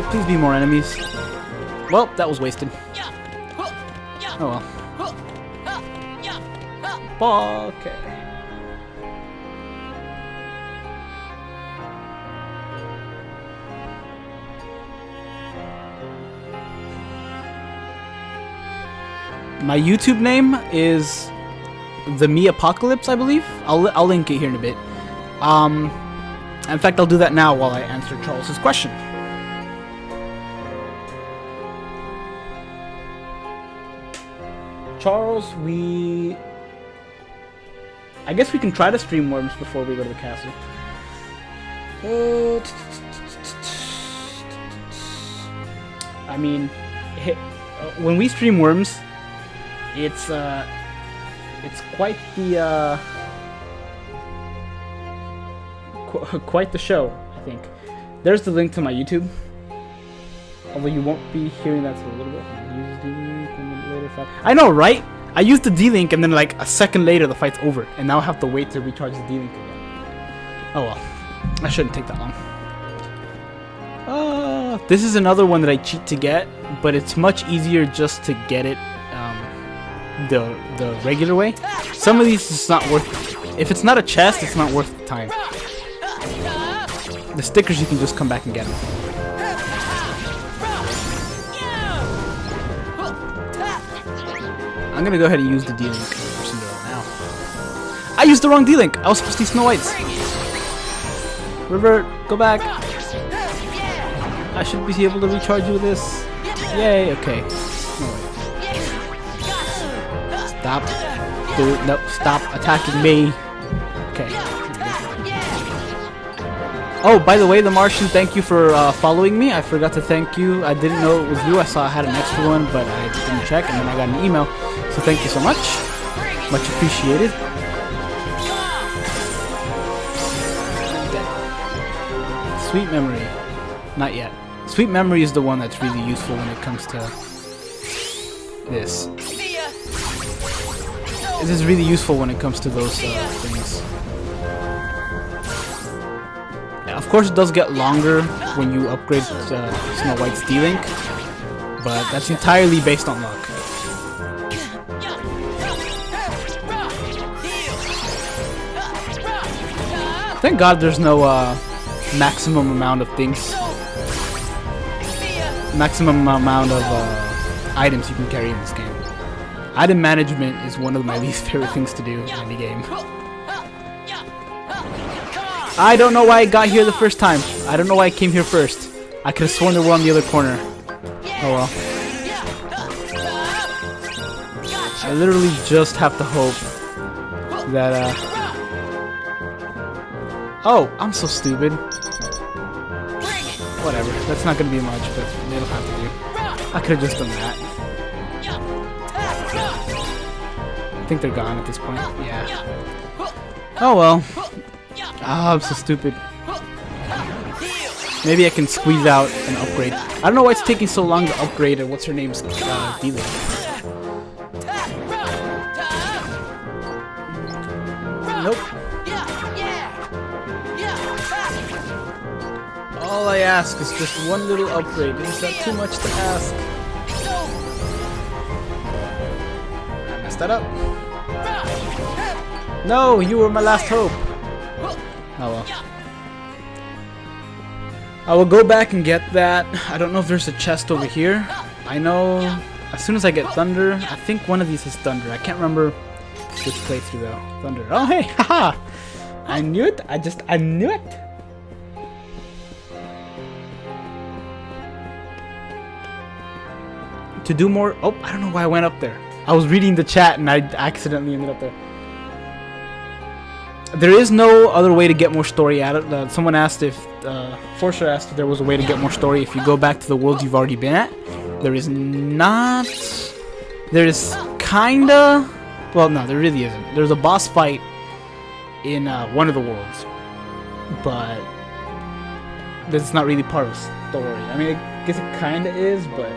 Please be more enemies. Well, that was wasted. Oh well. Okay. My YouTube name is The Me Apocalypse, I believe. I'll link it here in a bit. In fact, I'll do that now while I answer Charles's question. Charles, I guess we can try to stream Worms before we go to the castle. I mean, when we stream Worms, it's quite the quite the show, I think. There's the link to my YouTube. Although you won't be hearing that for a little bit. I know, right? I used the D-Link and then like a second later the fight's over. And now I have to wait to recharge the D-Link again. Oh well. I shouldn't take that long. This is another one that I cheat to get. But it's much easier just to get it the regular way. Some of these is not worth... If it's not a chest, it's not worth the time. The stickers, you can just come back and get them. I'm gonna go ahead and use the D-Link for Cinderella now. I used the wrong D-Link! I was supposed to use Snow White's. Revert, go back. I should be able to recharge you with this. Yay, okay. Snow White. Stop. Dude, nope, stop attacking me. Okay. Oh, by the way, The Martian, thank you for following me. I forgot to thank you. I didn't know it was you. I saw I had an extra one, but I didn't check, and then I got an email. So thank you so much. Much appreciated. Sweet Memory. Not yet. Sweet Memory is the one that's really useful when it comes to this. This is really useful when it comes to those things. Of course, it does get longer when you upgrade Snow White's D-Link, but that's entirely based on luck. Thank God there's no maximum amount of things. Maximum amount of items you can carry in this game. Item management is one of my least favorite things to do in any game. I don't know why I got here the first time. I don't know why I came here first. I could have sworn they were on the other corner. Oh well. I literally just have to hope that oh, I'm so stupid. Whatever. That's not gonna be much, but it'll have to do. I could have just done that. I think they're gone at this point. Yeah. Oh well. Ah, I'm so stupid. Maybe I can squeeze out an upgrade. I don't know why it's taking so long to upgrade what's her name's D-Link. Nope. All I ask is just one little upgrade. Is that too much to ask? I messed that up. No, you were my last hope. Oh well. I will go back and get that. I don't know if there's a chest over here. I know as soon as I get Thunder, I think one of these is Thunder. I can't remember which playthrough though. Thunder. Oh hey, haha! I knew it. I knew it. To do more. Oh, I don't know why I went up there. I was reading the chat and I accidentally ended up there. There is no other way to get more story out of it. Someone asked if, Forcer asked if there was a way to get more story if you go back to the world you've already been at. There is not. There's kinda... Well, no, there really isn't. There's a boss fight in one of the worlds. But that's not really part of the story. I mean, I guess it kinda is, but...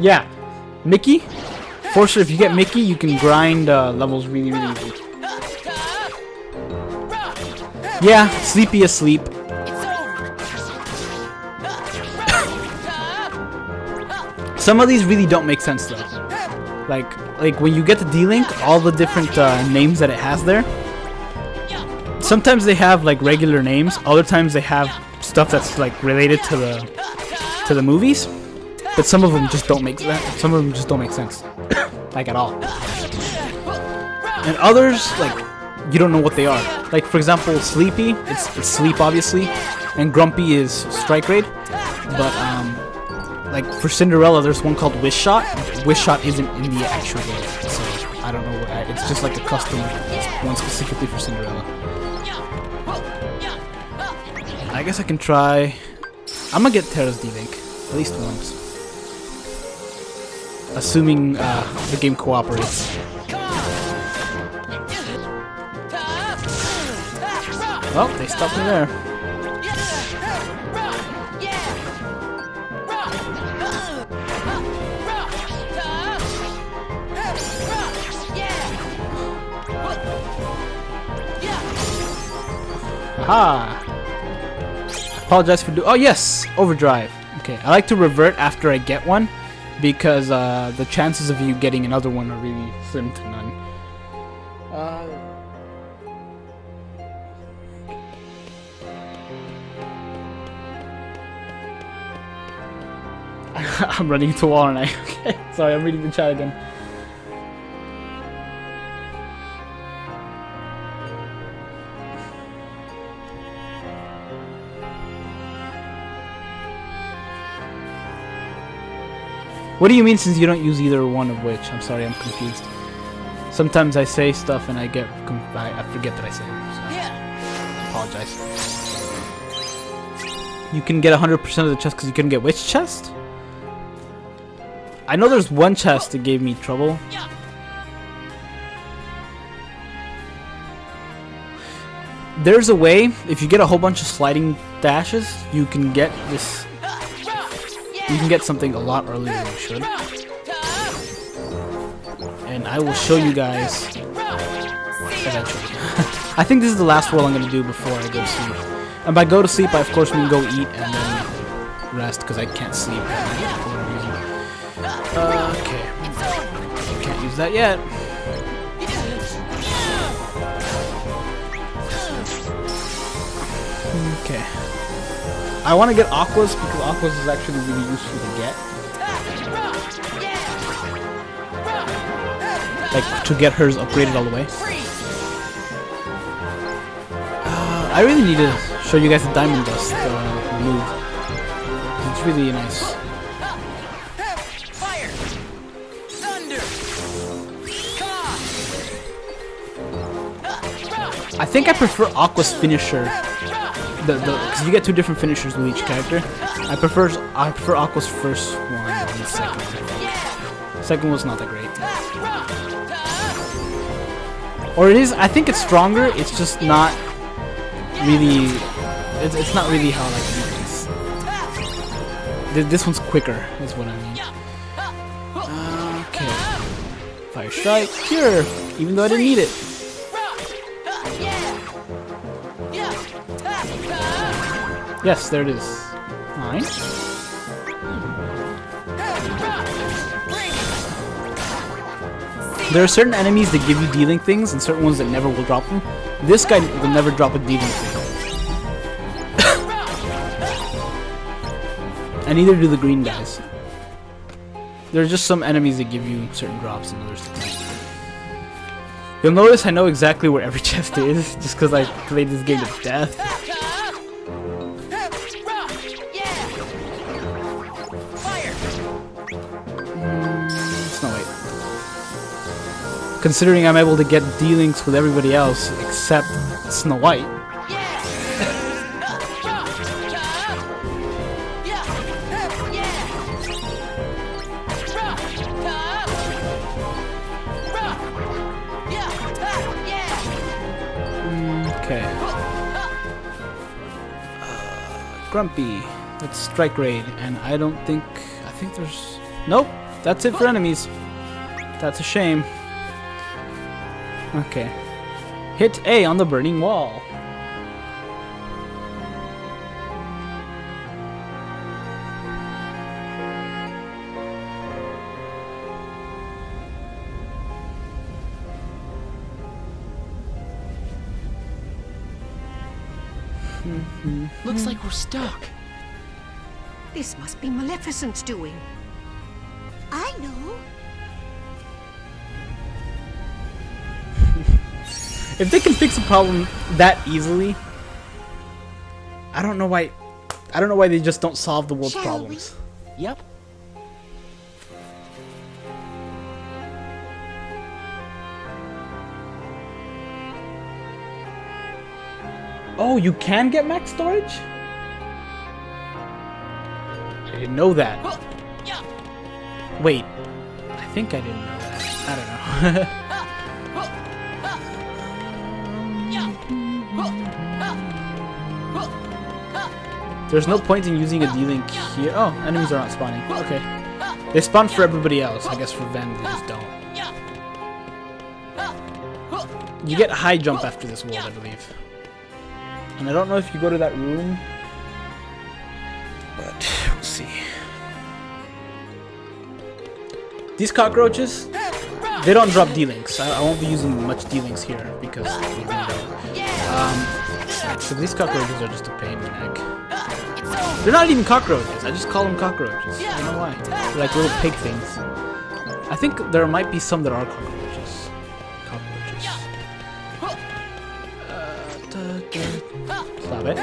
Yeah. Mickey? For sure, if you get Mickey, you can grind levels really, really easy. Yeah, Sleepy asleep. Some of these really don't make sense though. Like when you get the D-Link, all the different names that it has there. Sometimes they have like regular names. Other times they have stuff that's like related to the movies. But some of them just don't make sense. Some of them just don't make sense, like at all. And others, like you don't know what they are. Like for example, Sleepy, it's sleep obviously, and Grumpy is strike raid. But like for Cinderella, there's one called Wish Shot. Wish Shot isn't in the actual game, so I don't know. It's just like a custom one specifically for Cinderella. I guess I can try. I'm gonna get Terra's D-Link at least once. Assuming the game cooperates. Well, they stopped me there. Aha! Apologize for oh yes! Overdrive. Okay, I like to revert after I get one. Because the chances of you getting another one are really slim to none. I'm running into a wall, aren't I? Okay, sorry, I'm reading the chat again. What do you mean since you don't use either one of which? I'm sorry, I'm confused. Sometimes I say stuff and I forget that I say it. So I apologize. You can get 100% of the chest because you couldn't get which chest? I know there's one chest that gave me trouble. There's a way, if you get a whole bunch of sliding dashes, you can get this. You can get something a lot earlier than you should. And I will show you guys eventually. I think this is the last world I'm going to do before I go to sleep. And by go to sleep, I of course mean go eat and then rest because I can't sleep at night for whatever reason. Okay. Can't use that yet. Okay. I want to get Aquas because Aquas is actually really useful to get. Like, to get hers upgraded all the way. I really need to show you guys the Diamond Dust move. It's really nice. I think I prefer Aqua's finisher. Because you get two different finishers with each character. I prefer Aqua's first one and the second one. The second one's not that great. Or it is. I think it's stronger. It's just not really. It's not really how I like to do things. This one's quicker. Is what I mean. Okay. Fire strike. Cure. Even though I didn't need it. Yes, there it is. Fine. There are certain enemies that give you D-Link things and certain ones that never will drop them. This guy will never drop a D-Link thing. And neither do the green guys. There are just some enemies that give you certain drops and others that don't. You'll notice I know exactly where every chest is just because I played this game to death. Considering I'm able to get D-Links with everybody else except Snow White. Grumpy. Let's strike raid, and I think there's... Nope, that's it for enemies. That's a shame. Okay. Hit A on the burning wall. Looks like we're stuck. This must be Maleficent's doing. I know. If they can fix a problem that easily, I don't know why they just don't solve the world's problems. Yep. Oh, you can get max storage? I didn't know that. Wait, I think I didn't know that. I don't know. There's no point in using a D-Link here. Oh, enemies are not spawning. Okay. They spawn for everybody else. I guess for Ven, they just don't. You get high jump after this world, I believe. And I don't know if you go to that room, but we'll see. These cockroaches, they don't drop D-Links. I won't be using much D-Links here because they really don't. So these cockroaches are just a pain in the neck. They're not even cockroaches. I just call them cockroaches. I don't know why. They're like little pig things. I think there might be some that are cockroaches. Stop it.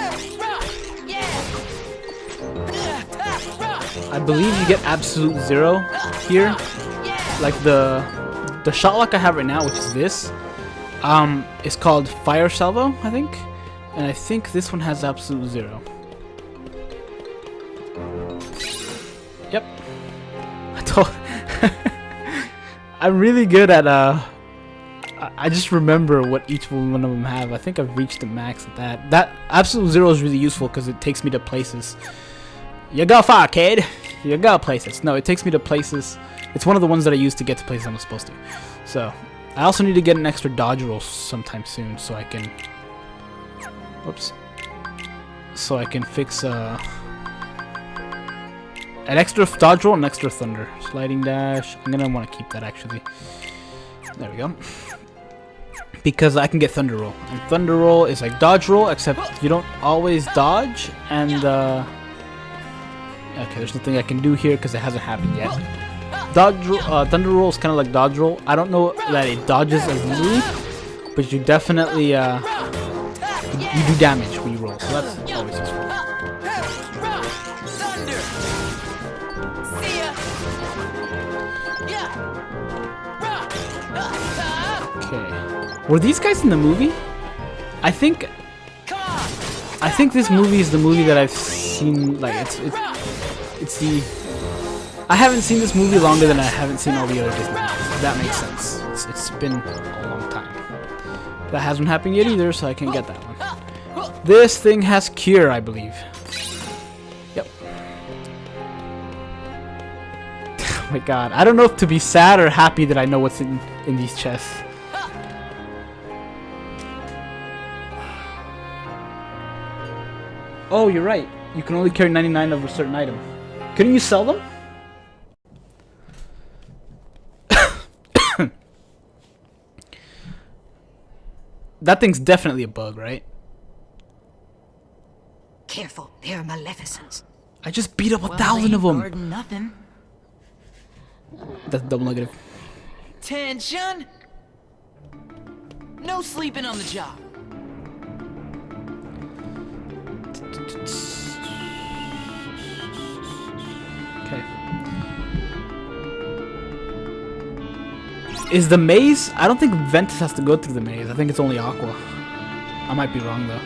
I believe you get absolute zero here. Like the shotlock I have right now, which is this, is called Fire Salvo, I think. And I think this one has absolute zero. Yep. I'm really good at I just remember what each one of them have. I think I've reached the max at that. That absolute zero is really useful because it takes me to places. You go far, kid. You go places. No, it takes me to places. It's one of the ones that I use to get to places I'm supposed to. So I also need to get an extra dodge roll sometime soon so I can. Whoops. So I can fix an extra dodge roll and extra thunder. Sliding dash. I'm gonna want to keep that actually. There we go. Because I can get thunder roll. And thunder roll is like dodge roll, except you don't always dodge. And okay, there's nothing I can do here because it hasn't happened yet. Thunder roll is kind of like dodge roll. I don't know that it dodges as easily, but you definitely you do damage when you roll. So that's always useful. Okay. Were these guys in the movie? I think this movie is the movie that I've seen. Like it's the. I haven't seen this movie longer than I haven't seen all the other Disney movies. If that makes sense. It's been a long time. That hasn't happened yet either, so I can't get that one. This thing has cure, I believe. Yep. Oh my god. I don't know if to be sad or happy that I know what's in these chests. Oh, you're right. You can only carry 99 of a certain item. Couldn't you sell them? That thing's definitely a bug, right? Careful, they're Maleficents. I just beat up 1,000 of them. Nothing. That's double negative. Tension. No sleeping on the job. Okay. Is the maze? I don't think Ventus has to go through the maze. I think it's only Aqua. I might be wrong though.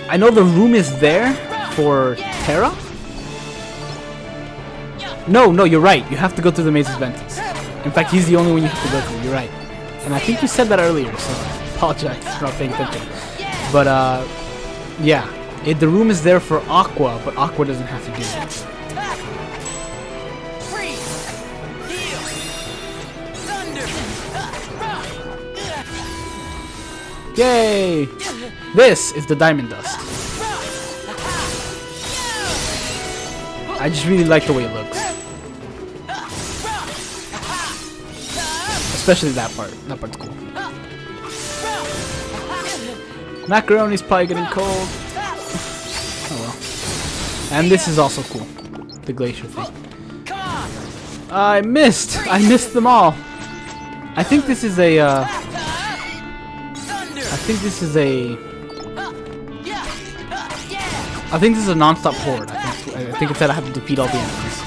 I know the room is there for Terra. No, you're right. You have to go through the maze with Ventus. In fact, he's the only one you have to go through. You're right. And I think you said that earlier, so apologize for not paying attention. But yeah, the room is there for Aqua, but Aqua doesn't have to do it. Yay! This is the Diamond Dust. I just really like the way it looks. Especially that part. That part's cool. Macaroni's probably getting cold. Oh well. And this is also cool. The glacier thing. I missed! I missed them all! I think this is a, I think this is a non-stop horde. I think it said I have to defeat all the enemies.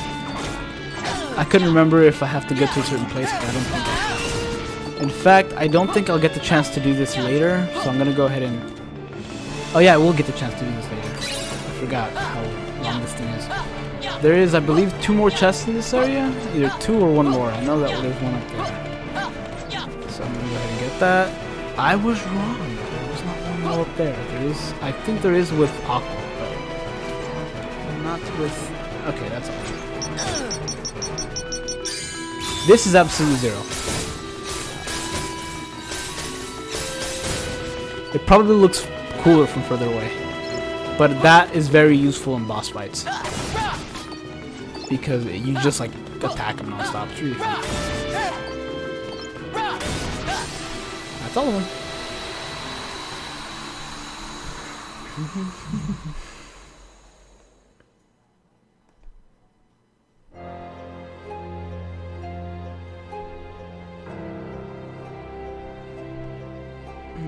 I couldn't remember if I have to get to a certain place, but I don't think I have. In fact, I don't think I'll get the chance to do this later, so I'm gonna go ahead and... Oh yeah, I will get the chance to do this later. I forgot how long this thing is. There is, I believe, 2 more chests in this area. Either 2 or 1 more. I know that there's one up there. So I'm gonna go ahead and get that. I was wrong. There was not one more up there. There is, I think there is with Aqua, but not with... Okay, that's all. This is Absolute Zero. It probably looks cooler from further away, but that is very useful in boss fights because you just like attack him non-stop. It's really fun. That's all of them.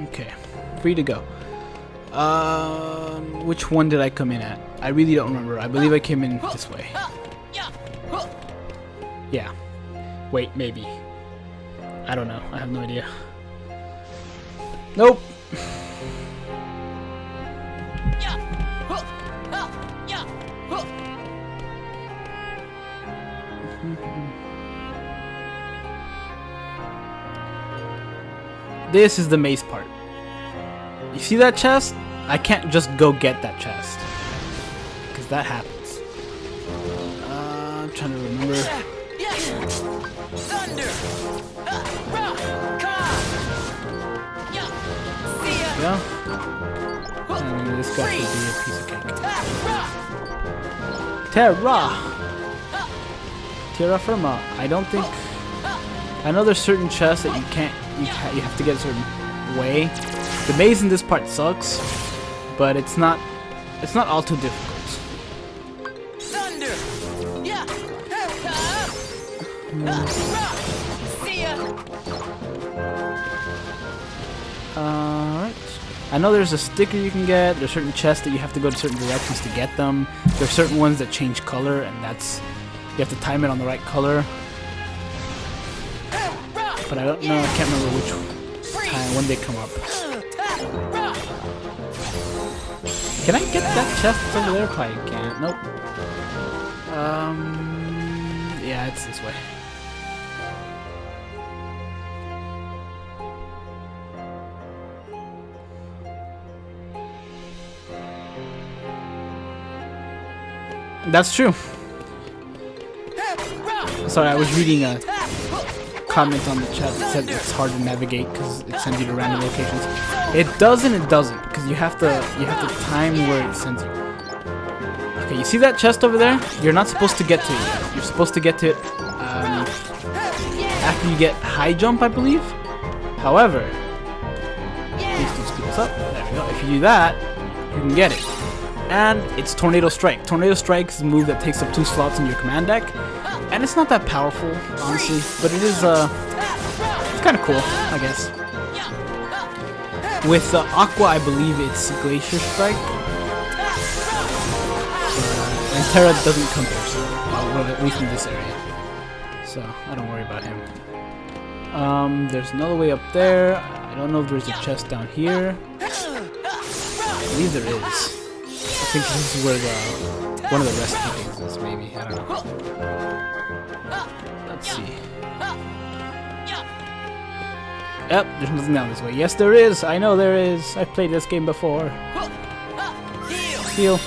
Okay, free to go. Which one did I come in at? I really don't remember. I believe I came in this way. Yeah. Wait, maybe. I don't know. I have no idea. Nope. This is the maze part. You see that chest? I can't just go get that chest, because that happens. I'm trying to remember. Yeah. And this guy should be a piece of cake. Terra Firma. I don't think. I know there's certain chests that you can't. You have to get a certain way. The maze in this part sucks, but it's not all too difficult. Thunder! Yeah! See ya! Alright. I know there's a sticker you can get. There's certain chests that you have to go to certain directions to get them. There's certain ones that change color, and that's you have to time it on the right color. But I don't know. I can't remember which time when they come up. Can I get that chest that's over there? Probably can't. Nope. Yeah, it's this way. That's true. Sorry, I was reading a comment on the chat that said it's hard to navigate because it sends you to random locations. It does and it doesn't, because you have to time where it sends you. Okay, you see that chest over there? You're not supposed to get to it yet. You're supposed to get to it after you get high jump, I believe. However, please don't speed this up. There we go. If you do that, you can get it. And it's Tornado Strike. Tornado Strike is a move that takes up 2 slots in your command deck. And it's not that powerful, honestly, but it is, it's kind of cool, I guess. With Aqua, I believe it's Glacier Strike. And Terra doesn't come there, so, at least in this area. So, I don't worry about him. There's another way up there. I don't know if there's a chest down here. I believe there is. I think this is where one of the rescue things is, maybe. I don't know. Let's see. Yep, there's nothing down this way. Yes, there is. I know there is. I've played this game before. Heal.